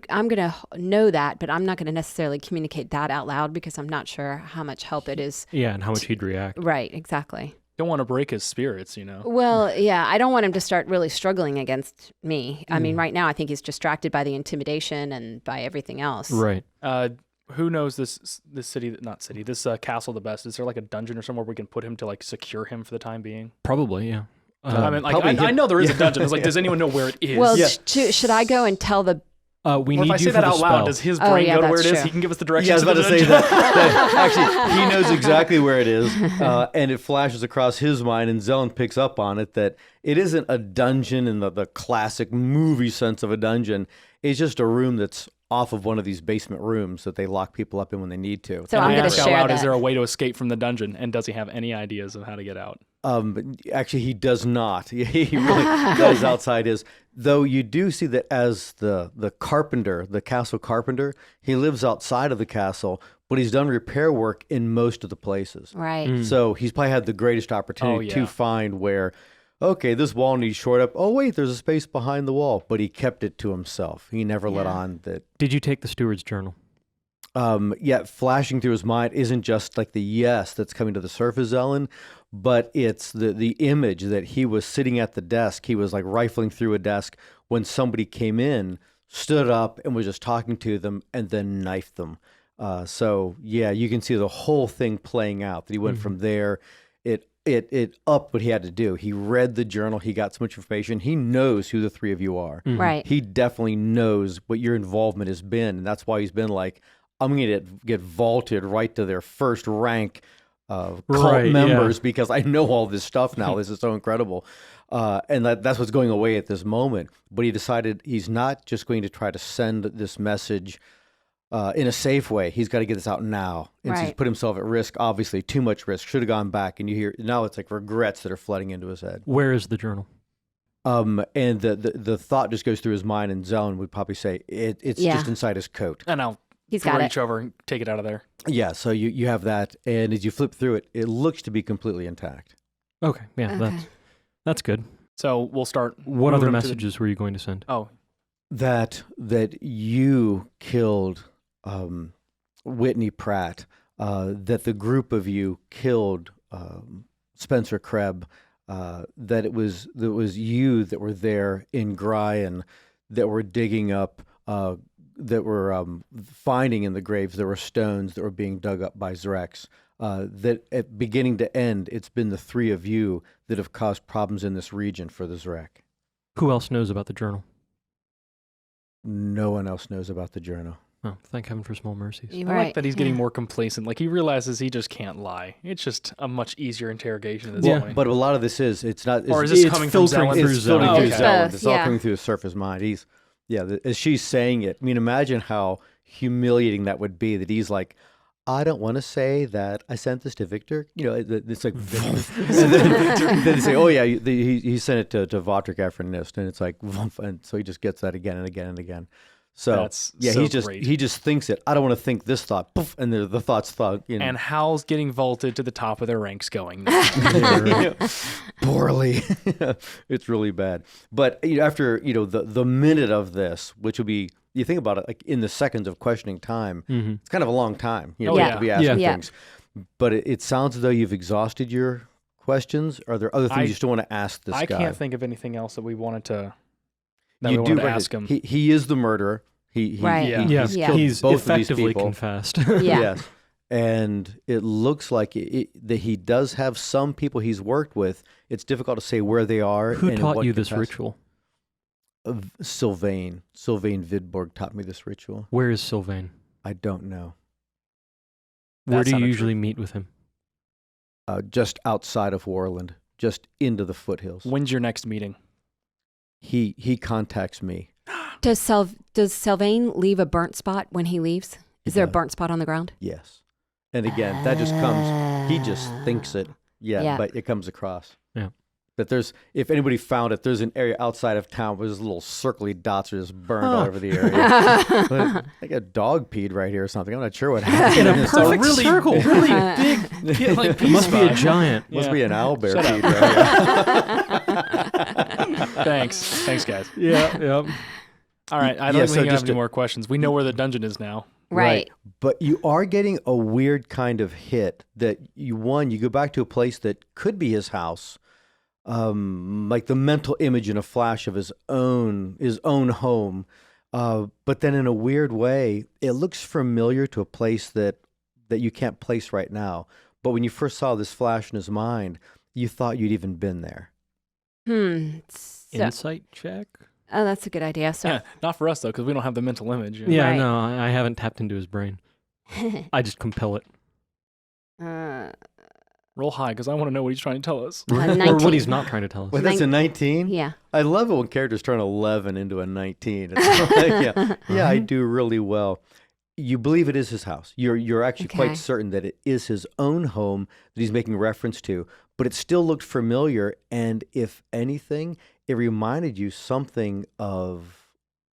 gonna know that, but I'm not gonna necessarily communicate that out loud because I'm not sure how much help it is. Yeah, and how much he'd react. Right, exactly. Don't want to break his spirits, Well, yeah, I don't want him to start really struggling against me. I mean, right now I think he's distracted by the intimidation and by everything else. Right. Who knows this castle the best? Is there like a dungeon or somewhere we can put him to like secure him for the time being? Probably, yeah. I mean, like I know there is a dungeon. It's like, does anyone know where it is? Well, should I go and tell the? We or need if I you say for that the out spell. loud, does his brain yeah, go to where it that's is? true. He can give us the Yeah, I directions was about to to the say dungeon. that. Actually, he knows exactly where it is, and it flashes across his mind, and Zelen picks up on it, that it isn't a dungeon in the classic movie sense of a dungeon. It's just a room that's off of one of these basement rooms that they lock people up in when they need to. So And I'm I going to ask out share loud, that. is there a way to escape from the dungeon? And does he have any ideas of how to get out? But actually, he does not. He really goes outside his. Though you do see that as the carpenter, the castle carpenter, he lives outside of the castle, but he's done repair work in most of the places. Right. So he's probably had the greatest opportunity to find where, okay, this wall needs shored up. Oh, wait, there's a space behind the wall. But he kept it to himself. He never let on that. Did you take the steward's journal? Flashing through his mind isn't just like the yes that's coming to the surface, Ellen, but it's the image that he was sitting at the desk. He was like rifling through a desk when somebody came in, stood up, and was just talking to them, and then knifed them. So yeah, you can see the whole thing playing out. That he went from there. It upped what he had to do. He read the journal. He got so much information. He knows who the three of you are. Right. He definitely knows what your involvement has been, and that's why he's been like, I'm going to get vaulted right to their first rank cult members because I know all this stuff now. This is so incredible. And that's what's going away at this moment. But he decided he's not just going to try to send this message in a safe way. He's got to get this out now. And so he's put himself at risk, obviously, too much risk. Should have gone back. And you hear, now it's like regrets that are flooding into his head. Where is the journal? And the thought just goes through his mind, and Zelen would probably say, it's just inside his coat. And I'll He's got it. reach over and take it out of there. Yeah, so you have that, and as you flip through it, it looks to be completely intact. Okay, yeah, Okay. that's good. So we'll start. What moving other them to the- messages were you going to send? Oh, That you killed Whitney Pratt, that the group of you killed Spencer Krebs, that it was you that were there in Gryan, that were digging up, that were finding in the graves, there were stones that were being dug up by Zrex. That at beginning to end, it's been the three of you that have caused problems in this region for the Zrek. Who else knows about the journal? No one else knows about the journal. Oh, thank heaven for small mercies. You're I right. like that he's getting more complacent. Like, he realizes he just can't lie. It's just a much easier interrogation at this Yeah, point. But a lot of this it's not. Or It's, is this it's coming from filtering Zelen? through it's filtering Oh, through okay. Zelen. Both, It's all yeah. coming through the surface mind. As she's saying it, I mean, imagine how humiliating that would be. That he's like, I don't want to say that I sent this to Victor. You know, it's like, and then they say, oh yeah, he sent it to Votrick after NIST, and it's like, and so he just gets that again and again and again. So That's yeah, so he great. just thinks it. I don't want to think this thought, poof, and the thought's thought. You know, And Hal's getting vaulted to the top of their ranks going. poorly. It's really bad. But after the minute of this, which will be, you think about it, like in the seconds of questioning time, Mm-hmm. it's kind of a long time. Oh, yeah. To be asking Yeah. things. But it sounds as though you've exhausted your questions. Are there other things you still want to ask this I guy? can't think of anything else that we wanted to. That You we do wanted to right. ask him. He is the murderer. He Right. Yeah. Yeah, he's Yeah. killed he's both of these effectively people. confessed. Yeah. Yes. And it looks like that he does have some people he's worked with. It's difficult to say where they are. Who and in taught what you this capacity. ritual? Sylvain Vidborg taught me this ritual. Where is Sylvain? I don't know. Where do you sounded usually meet with him? Just outside of Warland, just into the foothills. When's your next meeting? He contacts me. Does Sylvain leave a burnt spot when he leaves? Is there a does. burnt spot on the ground? Yes. And again, that just comes. He just thinks it. Yeah, Yeah. but it comes across. Yeah. But if anybody found it, there's an area outside of town where there's little circly dots are just burned all over the area. But, like a dog peed right here or something. I'm not sure what happened. In a It's all- perfect circle. Really big, like, It must be a spot. giant. Must Yeah. be an owl bear Shut peed right here. Thanks, guys. Yeah, yep. All right, I Yeah, don't so think we have just any to- more questions. We know where the dungeon is now. Right. But you are getting a weird kind of hit that you go back to a place that could be his house, like the mental image in a flash of his own home. But then in a weird way, it looks familiar to a place that you can't place right now. But when you first saw this flash in his mind, you thought you'd even been there. So, Insight check? oh, that's a good idea. So, Yeah, not for us though, because we don't have the mental image. Yeah, Right. no, I haven't tapped into his brain. I just compel it. Roll high, because I want to know what he's trying to tell us. Or 19. what he's not trying to tell us. Wait, that's a 19? Yeah. I love it when characters turn 11 into a 19. It's like, yeah, I do really well. You believe it is his house. You're actually Okay. quite certain that it is his own home that he's making reference to, but it still looked familiar. And if anything, it reminded you something of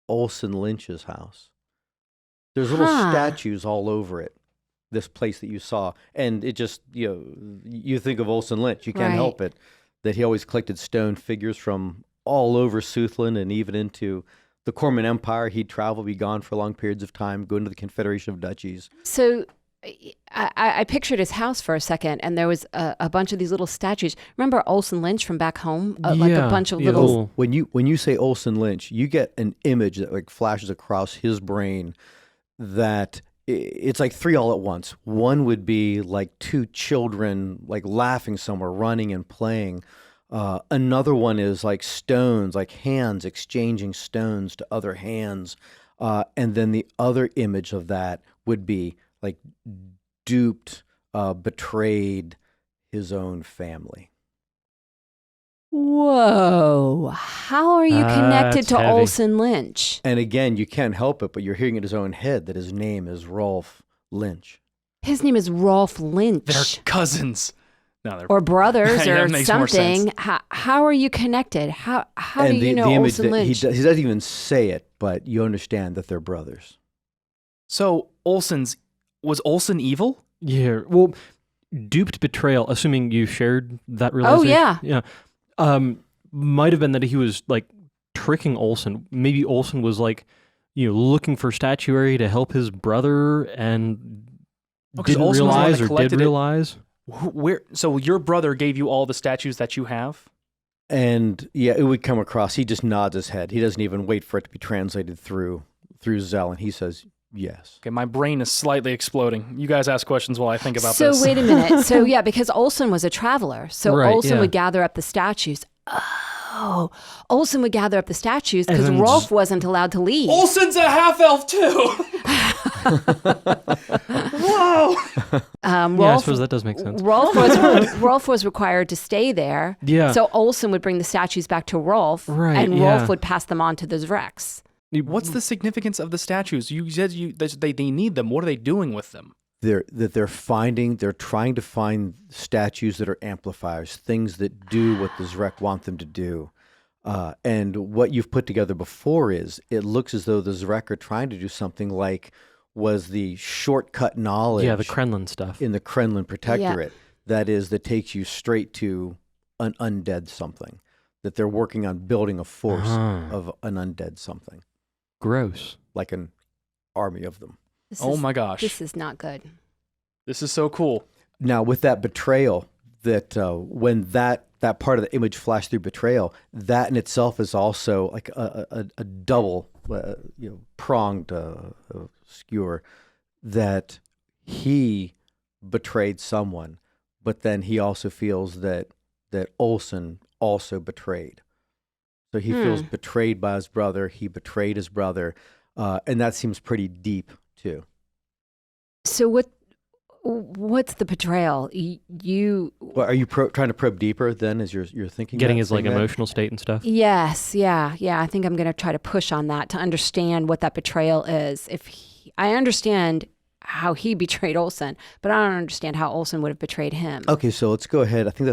Olson Lynch's house. There's little Huh. statues all over it, this place that you saw. And it just, you think of Olson Lynch. You can't Right. help it that he always collected stone figures from all over Southland and even into the Corman Empire. He'd travel, be gone for long periods of time, go into the Confederation of Duchies. So I pictured his house for a second, and there was a bunch of these little statues. Remember Olson Lynch from back home? Like a Yeah, bunch of yeah, little. little- When you say Olson Lynch, you get an image that like flashes across his brain that it's like three all at once. One would be like two children like laughing somewhere, running and playing. Another one is like stones, like hands exchanging stones to other hands. And then the other image of that would be like duped, betrayed his own family. Whoa. How are you connected That's to heavy. Olson Lynch? And again, you can't help it, but you're hearing in his own head that his name is Rolf Lynch. His name is Rolf Lynch. They're cousins. No, they're Or brothers Yeah, or it makes more sense. something. How are you connected? How do And you know image Olson that Lynch? he doesn't even say it, but you understand that they're brothers. So was Olsen evil? Yeah. Well, duped betrayal, assuming you shared that Oh, realization. yeah. Yeah. Might have been that he was like tricking Olsen. Maybe Olsen was like, looking for statuary to help his brother and Oh, 'cause didn't Olsen was the one realize that or collected did it. realize. So your brother gave you all the statues that you have? And yeah, it would come across. He just nods his head. He doesn't even wait for it to be translated through Zell, and he says yes. Okay, my brain is slightly exploding. You guys ask questions while I think about So this. wait a minute. So yeah, because Olsen was a traveler. So Right, Olsen yeah. would gather up the statues. Oh, Olsen would gather up the statues And because then Rolf wasn't allowed to leave. Olsen's a half-elf too! Whoa! Yeah, I Rolf, suppose that does make sense. Rolf was required to stay there. Yeah. So Olsen would bring the statues back to Rolf, Right, and yeah. Rolf would pass them on to the Zrex. What's the significance of the statues? You said they need them. What are they doing with them? They're trying to find statues that are amplifiers, things that do what the Zrek want them to do. And what you've put together before is, it looks as though the Zrek are trying to do something like was the shortcut knowledge Yeah, the Kremlin stuff. in the Kremlin Protectorate. That is, that takes you straight to an undead something, that they're working on building a force of an undead something, Gross. like an army of them. My gosh. This is not good. This is so cool. Now, with that betrayal, that when that part of the image flashed through betrayal, that in itself is also like a double, pronged skewer, that he betrayed someone, but then he also feels that Olsen also betrayed. So he feels betrayed by his brother. He betrayed his brother, and that seems pretty deep too. So what's the betrayal? Well, are you trying to probe deeper then, as you're thinking? Getting that, his like saying that? emotional state and stuff. Yes, yeah. I think I'm going to try to push on that to understand what that betrayal is. I understand how he betrayed Olsen, but I don't understand how Olsen would have betrayed him. Okay, so let's go ahead. I think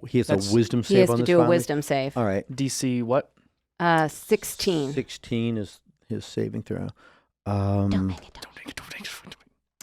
he has a wisdom He save has on to this. do a finally? wisdom save. All right, DC what? 16. 16 is his saving throw. Don't make it.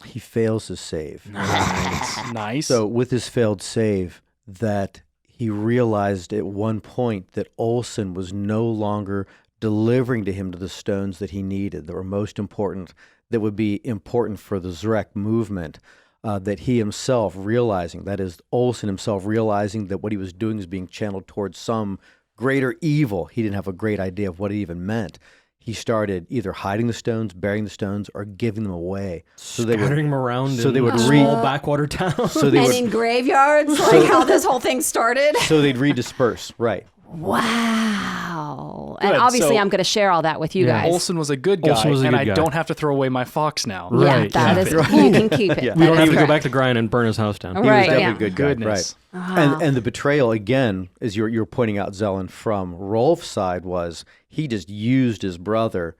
He fails his save. Nice. So with his failed save, that he realized at one point that Olsen was no longer delivering to him the stones that he needed, that were most important, that would be important for the Zrek movement, that he himself realizing, that is Olsen himself realizing that what he was doing is being channeled towards some greater evil. He didn't have a great idea of what it even meant. He started either hiding the stones, burying the stones, or giving them away. So they Scattering would, them around so in they would small backwater towns. So they And would, in graveyards, like how this whole thing started. so they'd redisperse, right? Wow. And Good, obviously, so- I'm going to share all that with you Yeah. guys. Olsen was a good guy, Olsen was a and good I guy. don't have to throw away my fox now. Right, Yeah, that yeah. is. You can keep it. Yeah. We don't That have is to go correct. back to Grian and burn his house down. He was Right, definitely yeah. a good guy, Goodness. right? Wow. And the betrayal again, as you're pointing out, Zelen, from Rolf's side, was he just used his brother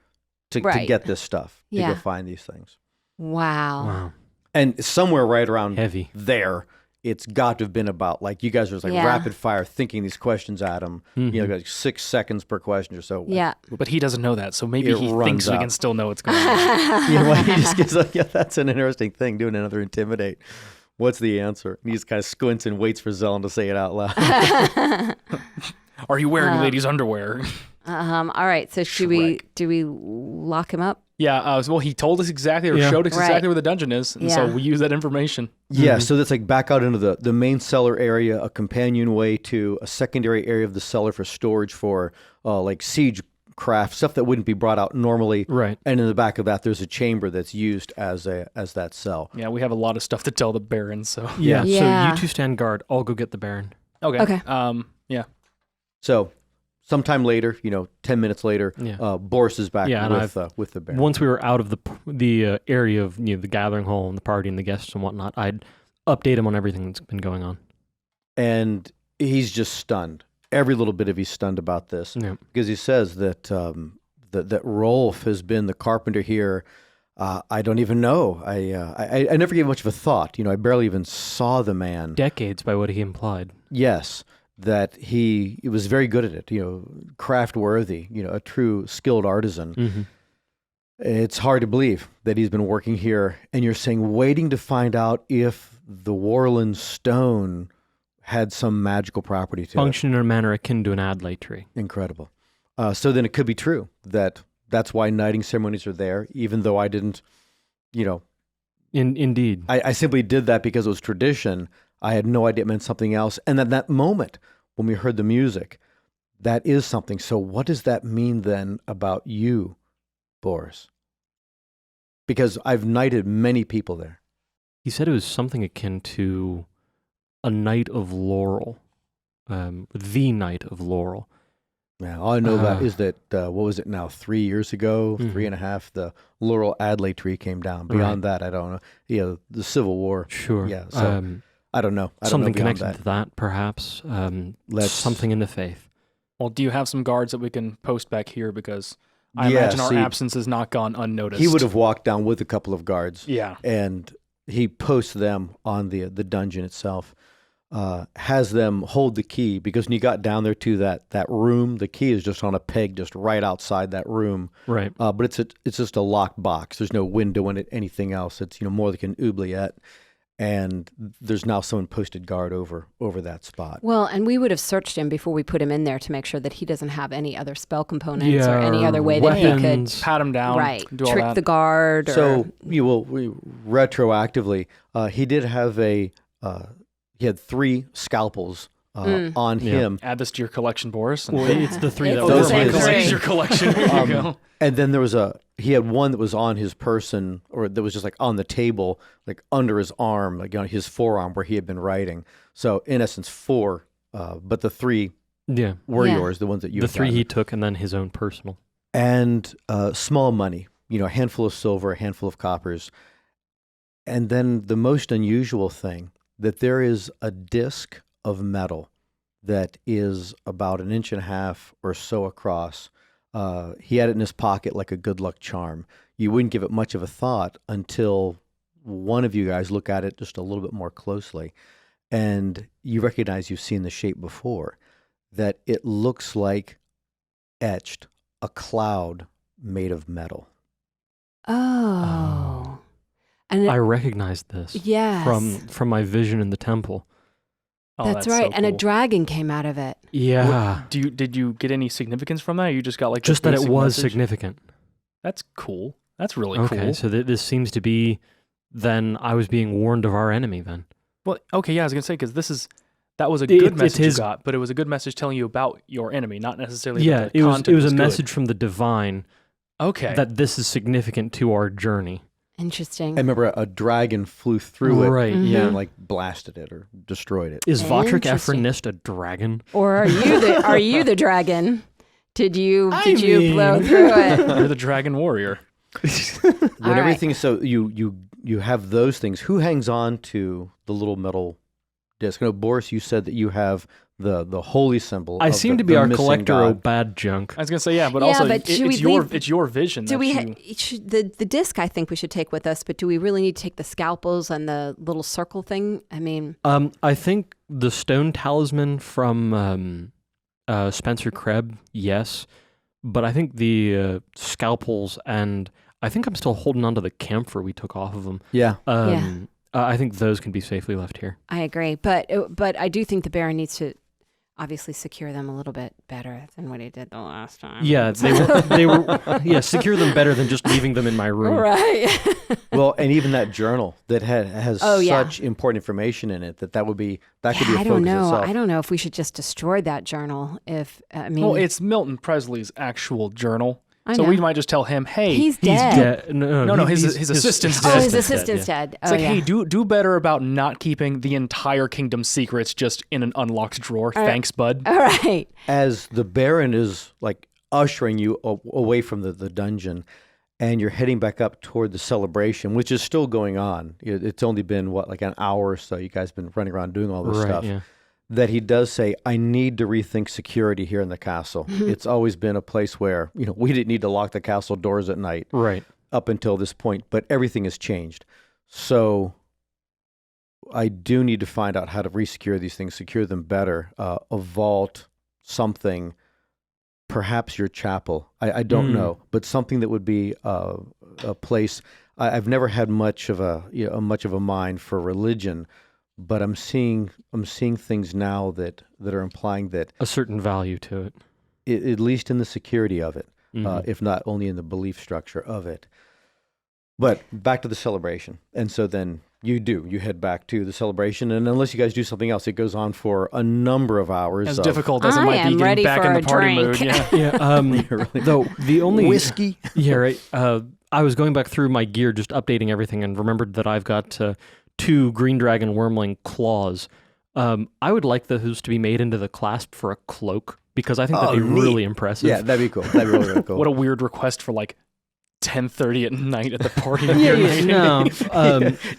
to Right. get this stuff, to Yeah. go find these things. Wow. Wow. And somewhere right around Heavy. there, it's got to have been about, like, you guys are like Yeah. rapid fire thinking these questions at him, like 6 seconds per question or so. Yeah. But he doesn't know that, so maybe It he runs thinks we out. can still know what's going on. Well, he just gives like, yeah, that's an interesting thing, doing another intimidate. What's the answer? And he just kind of squints and waits for Zelen to say it out loud. Are you wearing ladies' underwear? All right. So do we lock him up? Yeah, well, he told us exactly, or Yeah. showed us Right. exactly where the dungeon is, and so Yeah. we use that information. Yeah, so that's like back out into the main cellar area, a companionway to a secondary area of the cellar for storage for like siege craft, stuff that wouldn't be brought out normally. Right. And in the back of that, there's a chamber that's used as that cell. Yeah, we have a lot of stuff to tell the Baron, so. Yeah. Yeah. So you two stand guard. I'll go get the Baron. Okay. Okay. Yeah. So sometime later, 10 minutes later, Yeah. Boris is back Yeah, and with the bear. Once we were out of the area of the gathering hall and the party and the guests and whatnot, I'd update him on everything that's been going on. And he's just stunned. Every little bit of he's stunned about this. Yeah. Because he says that that Rolf has been the carpenter here. I don't even know. I never gave much of a thought. I barely even saw the man. Decades by what he implied. Yes, that he was very good at it. Craft worthy. A true skilled artisan. Mm-hmm. It's hard to believe that he's been working here, and you're saying waiting to find out if the Warland stone had some magical property to Function in a manner akin to an adlate tree. it. Incredible. So then it could be true that that's why knighting ceremonies are there, even though I didn't, Indeed. I simply did that because it was tradition. I had no idea it meant something else. And at that moment, when we heard the music, that is something. So what does that mean then about you, Boris? Because I've knighted many people there. He said it was something akin to a Knight of Laurel, the Knight of Laurel. Yeah, all I know about is that, what was it now, 3 years ago, 3.5, the Laurel Adlai tree came down. Beyond that, I don't know. Yeah, the Civil War. Sure. Yeah, so I don't know. I don't something know beyond connected to that, perhaps. Let's- Something in the faith. Well, do you have some guards that we can post back here? Because I imagine our absence has not gone unnoticed. He would have walked down with a couple of guards. Yeah. And he posts them on the dungeon itself. Has them hold the key, because when you got down there to that room, the key is just on a peg just right outside that room. Right. But it's just a locked box. There's no window in it, anything else. It's more like an oubliette. And there's now someone posted guard over that spot. Well, and we would have searched him before we put him in there to make sure that he doesn't have any other spell components or any other way that he could weapons. Pat him down. right Do all trick that. the guard. So retroactively, he did have he had 3 scalpels on him. Add this to your collection, Boris. And Well, it's the three that It's were the same on. three. It's your collection. Here you go. And then he had one that was on his person, or that was just like on the table, like under his arm, like on his forearm where he had been writing. So in essence, 4, but the 3 Yeah. were Yeah. yours, the ones that you The had 3 gotten. he took, and then his own personal. And small money, a handful of silver, a handful of coppers. And then the most unusual thing, that there is a disc of metal that is about 1.5 inches or so across. He had it in his pocket like a good luck charm. You wouldn't give it much of a thought until one of you guys look at it just a little bit more closely. And you recognize you've seen the shape before, that it looks like etched a cloud made of metal. Oh. And I recognized this yes. from my vision in the temple. Oh, that's so right. And a cool. dragon came out of it. Yeah. Did you get any significance from that? Or you just got like Just the that it basic was message? significant. That's cool. That's really Okay, cool. so this seems to be, then I was being warned of our enemy then. Well, okay, yeah, I was gonna say because that was a It- good it's message his- you got, but it was a good message telling you about your enemy, not necessarily. Yeah, that the it was content a good. message from the divine Okay. that this is significant to our journey. Interesting. I remember a dragon flew through it Right, Mhm. yeah. and like blasted it or destroyed it. Is Votric Interesting. Ephronist a dragon? Or are you the dragon? Did you mean- blow through it? You're the dragon warrior. When All right. everything, so you have those things. Who hangs on to the little metal disc? I know, Boris, you said that you have the holy symbol. I of seem the- to be the our missing collector god. of bad junk. I was gonna say yeah, but Yeah, also but should we leave- it's your vision. Do that we you- the disc? I think we should take with us, but do we really need to take the scalpels and the little circle thing? I mean, I think the stone talisman from Spencer Kreb, yes. But I think the scalpels, and I think I'm still holding on to the camphor we took off of them. Yeah. I think those can be safely left here. I agree, but I do think the Baron needs to obviously secure them a little bit better than what he did the last time. Yeah, they were secure them better than just leaving them in my room. Right. Well, and even that journal that has Oh, yeah. such important information in it that could be a I focus don't know. itself. I don't know if we should just destroy that journal. well, it's Milton Presley's actual journal, I so know. we might just tell him, hey, He's He's dead. dead. No, his assistant's dead. Oh, his assistant's dead. It's Oh, like, yeah. hey, do better about not keeping the entire kingdom's secrets just in an unlocked drawer. right. Thanks, bud. All right. As the Baron is like ushering you away from the dungeon, and you're heading back up toward the celebration, which is still going on. It's only been like an hour or so. You guys have been running around doing all this Right, stuff. yeah. That he does say, I need to rethink security here in the castle. It's always been a place where, we didn't need to lock the castle doors at night Right. up until this point, but everything has changed. So I do need to find out how to resecure these things, secure them better, a vault, something, perhaps your chapel. I don't know, but something that would be a place. I've never had much of a mind for religion, but I'm seeing things now that are implying that A certain value to it. at least in the security of it, if not only in the belief structure of it. But back to the celebration, and so then you head back to the celebration, and unless you guys do something else, it goes on for a number of hours. As difficult as it might be ready getting back for in the a party drink. mood. Yeah. Though the only whiskey. Yeah, right. I was going back through my gear, just updating everything, and remembered that I've got 2 green dragon wormling claws. I would like those to be made into the clasp for a cloak, because I think that'd be neat. really impressive. Yeah, that'd be cool. That'd be really cool. What a weird request for like 10:30 at night at the party. No.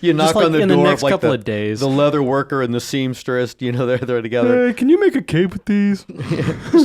You knock just like on the in door the of next like couple the, of days. the leather worker and the seamstress, they're together. Can you make a cape with these?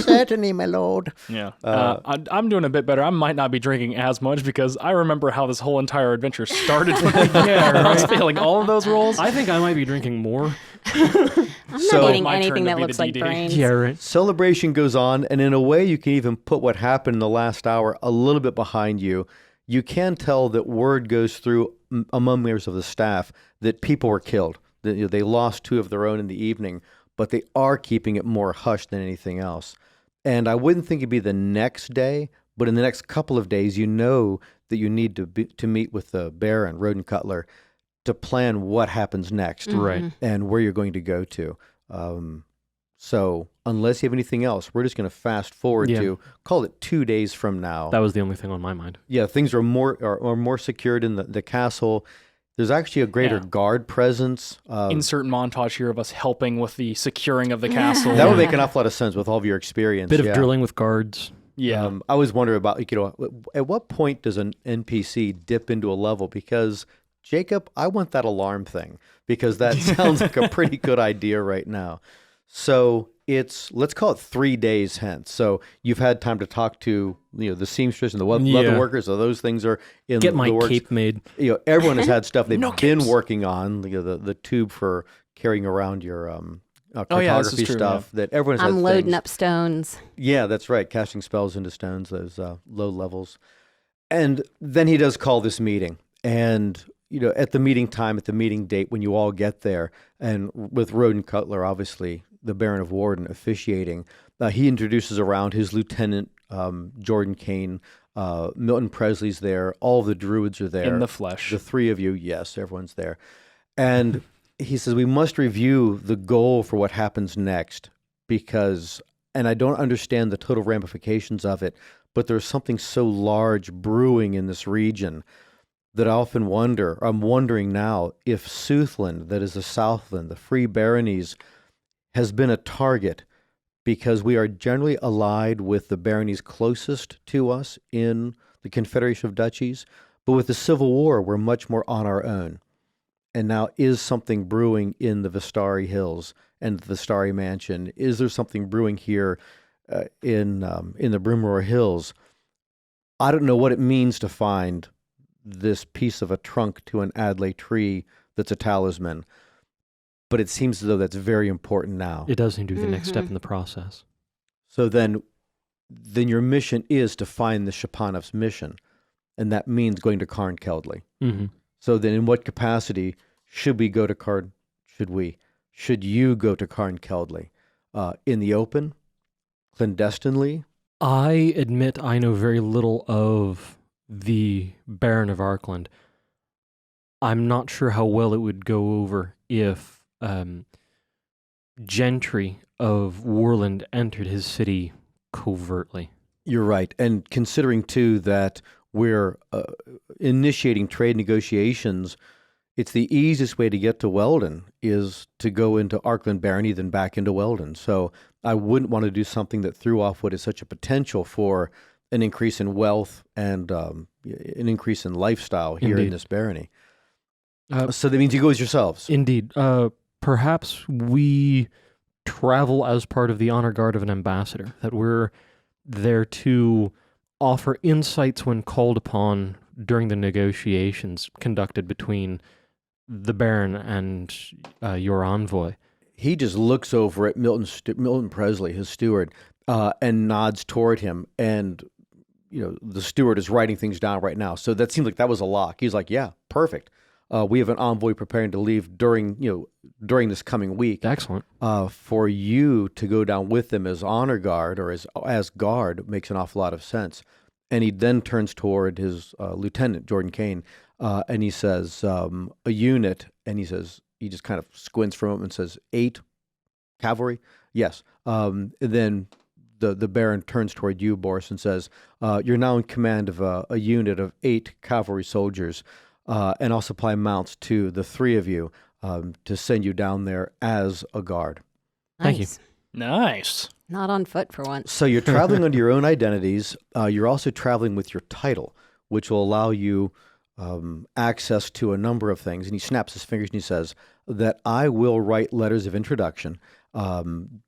Certainly, my lord. Yeah. I'm doing a bit better. I might not be drinking as much because I remember how this whole entire adventure started. I was failing all of those rolls. I think I might be drinking more. I'm So- not eating My turn anything to that be the looks like DD. brains. Yeah, right. Celebration goes on, and in a way, you can even put what happened in the last hour a little bit behind you. You can tell that word goes through among members of the staff that people were killed. That, they lost 2 of their own in the evening, but they are keeping it more hushed than anything else. And I wouldn't think it'd be the next day, but in the next couple of days, you know that you need to meet with the Baron, Roden Cutler, to plan what happens next Right. and where you're going to go to. So unless you have anything else, we're just going to fast forward Yeah. to, call it 2 days from now. That was the only thing on my mind. Yeah, things are more secured in the castle. There's actually a greater Yeah. guard presence. Insert montage here of us helping with the securing of the castle. That would make an awful lot of sense with all of your experience. Bit of yeah. drilling with guards. Yeah. I was wondering about, at what point does an NPC dip into a level? Because, Jacob, I want that alarm thing, because that sounds like a pretty good idea right now. So let's call it 3 days hence. So you've had time to talk to, the seamstress and the leather Yeah. workers. So those things are in Get my the works. cape made. Everyone has had stuff they've No been capes. working on, the tube for carrying around your Oh, yeah, this is cartography true, stuff that everyone has I'm had loading things. up stones. Yeah, that's right. Casting spells into stones, those low levels. And then he does call this meeting. And, at the meeting time, at the meeting date, when you all get there, and with Roden Cutler, obviously, the Baron of Warden officiating, he introduces around his lieutenant, Jordan Kane, Milton Presley's there, all the druids are there. In the flesh. The 3 of you, yes, everyone's there. And he says, we must review the goal for what happens next, because, and I don't understand the total ramifications of it, but there's something so large brewing in this region that I often wonder, I'm wondering now, if Southland, that is the Southland, the Free Baronies, has been a target, because we are generally allied with the baronies closest to us in the Confederation of Duchies, but with the Civil War, we're much more on our own. And now, is something brewing in the Vistari Hills and the Vistari Mansion? Is there something brewing here in the Brimroar Hills? I don't know what it means to find this piece of a trunk to an Adlai tree that's a talisman, but it seems as though that's very important now. It does seem to be the next step Mhm. in the process. So then your mission is to find the Shapanov's mission, and that means going to Karn Keldley. Mm-hmm. So then, in what capacity should we go to Karn? Should you go to Karn Keldley? In the open, clandestinely? I admit I know very little of the Baron of Arkland. I'm not sure how well it would go over if gentry of Warland entered his city covertly. You're right. And considering, too, that we're initiating trade negotiations, it's the easiest way to get to Weldon is to go into Arkland Barony, then back into Weldon. So I wouldn't want to do something that threw off what is such a potential for an increase in wealth and an increase in lifestyle here in Indeed. this barony. So that means you go as yourselves. Indeed. Perhaps we travel as part of the honor guard of an ambassador, that we're there to offer insights when called upon during the negotiations conducted between the Baron and your envoy. he just looks over at Milton Presley, his steward, and nods toward him. And, the steward is writing things down right now. So that seemed like that was a lock. He's like, yeah, perfect. We have an envoy preparing to leave during this coming week. Excellent. For you to go down with them as honor guard or as guard makes an awful lot of sense. And he then turns toward his lieutenant, Jordan Kane, and he says, a unit, and he just kind of squints from him and says, 8 cavalry? Yes. Then the Baron turns toward you, Boris, and says, you're now in command of a unit of 8 cavalry soldiers, and I'll supply mounts to the 3 of you to send you down there as a guard. Thank you. Nice. Not on foot for once. So you're traveling under your own identities. You're also traveling with your title, which will allow you access to a number of things. And he snaps his fingers and he says that I will write letters of introduction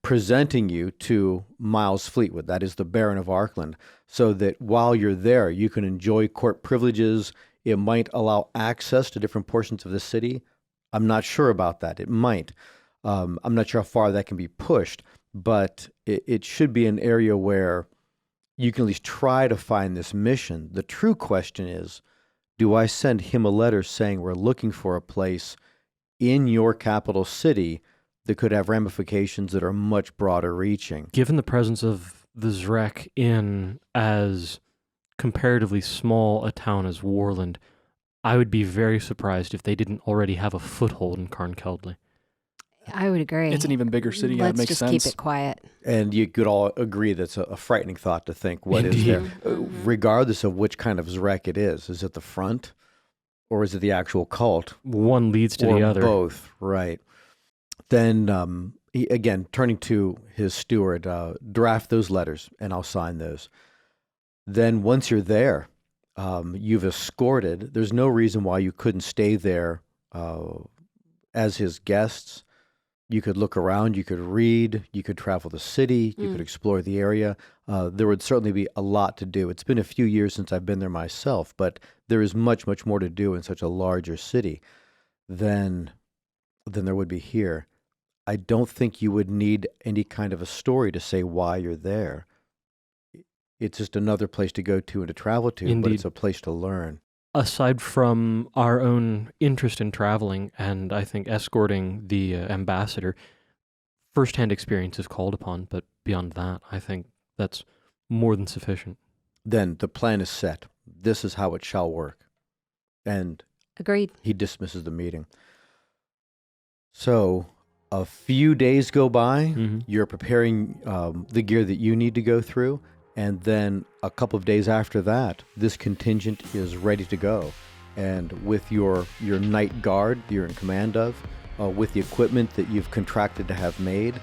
presenting you to Miles Fleetwood, that is the Baron of Arkland, so that while you're there, you can enjoy court privileges. It might allow access to different portions of the city. I'm not sure about that. It might. I'm not sure how far that can be pushed, but it should be an area where you can at least try to find this mission. The true question is, do I send him a letter saying we're looking for a place in your capital city that could have ramifications that are much broader reaching? Given the presence of the Zrek in as comparatively small a town as Warland, I would be very surprised if they didn't already have a foothold in Carnkeldley. I would agree. It's an even bigger city. Let's That makes just sense. keep it quiet. And you could all agree that's a frightening thought to think what is there, regardless of which kind of Zrek it is. Is it the front or is it the actual cult? One leads to or the other. Both, right. Then, he, again, turning to his steward, draft those letters and I'll sign those. Then once you're there, you've escorted. There's no reason why you couldn't stay there as his guests. You could look around, you could read, you could travel the city, you could explore the area. There would certainly be a lot to do. It's been a few years since I've been there myself, but there is much, much more to do in such a larger city than there would be here. I don't think you would need any kind of a story to say why you're there. It's just another place to go to and to travel to, Indeed. but it's a place to learn. Aside from our own interest in traveling and I think escorting the ambassador, first-hand experience is called upon, but beyond that, I think that's more than sufficient. Then the plan is set. This is how it shall work. And Agreed. he dismisses the meeting. So a few days go by. You're preparing the gear that you need to go through. And then a couple of days after that, this contingent is ready to go. And with your night guard you're in command of, with the equipment that you've contracted to have made,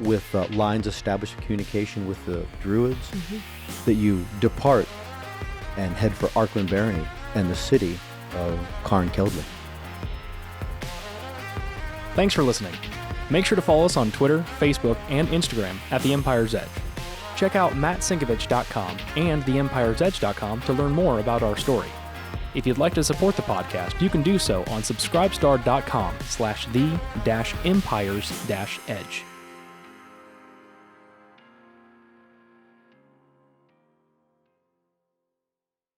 with lines established of communication with the druids, that you depart and head for Arkland Barony and the city of Carnkeldley. Thanks for listening. Make sure to follow us on Twitter, Facebook, and Instagram at The Empire's Edge. Check out mattsinkovich.com and theempiresedge.com to learn more about our story. If you'd like to support the podcast, you can do so on subscribestar.com/the-empires-edge.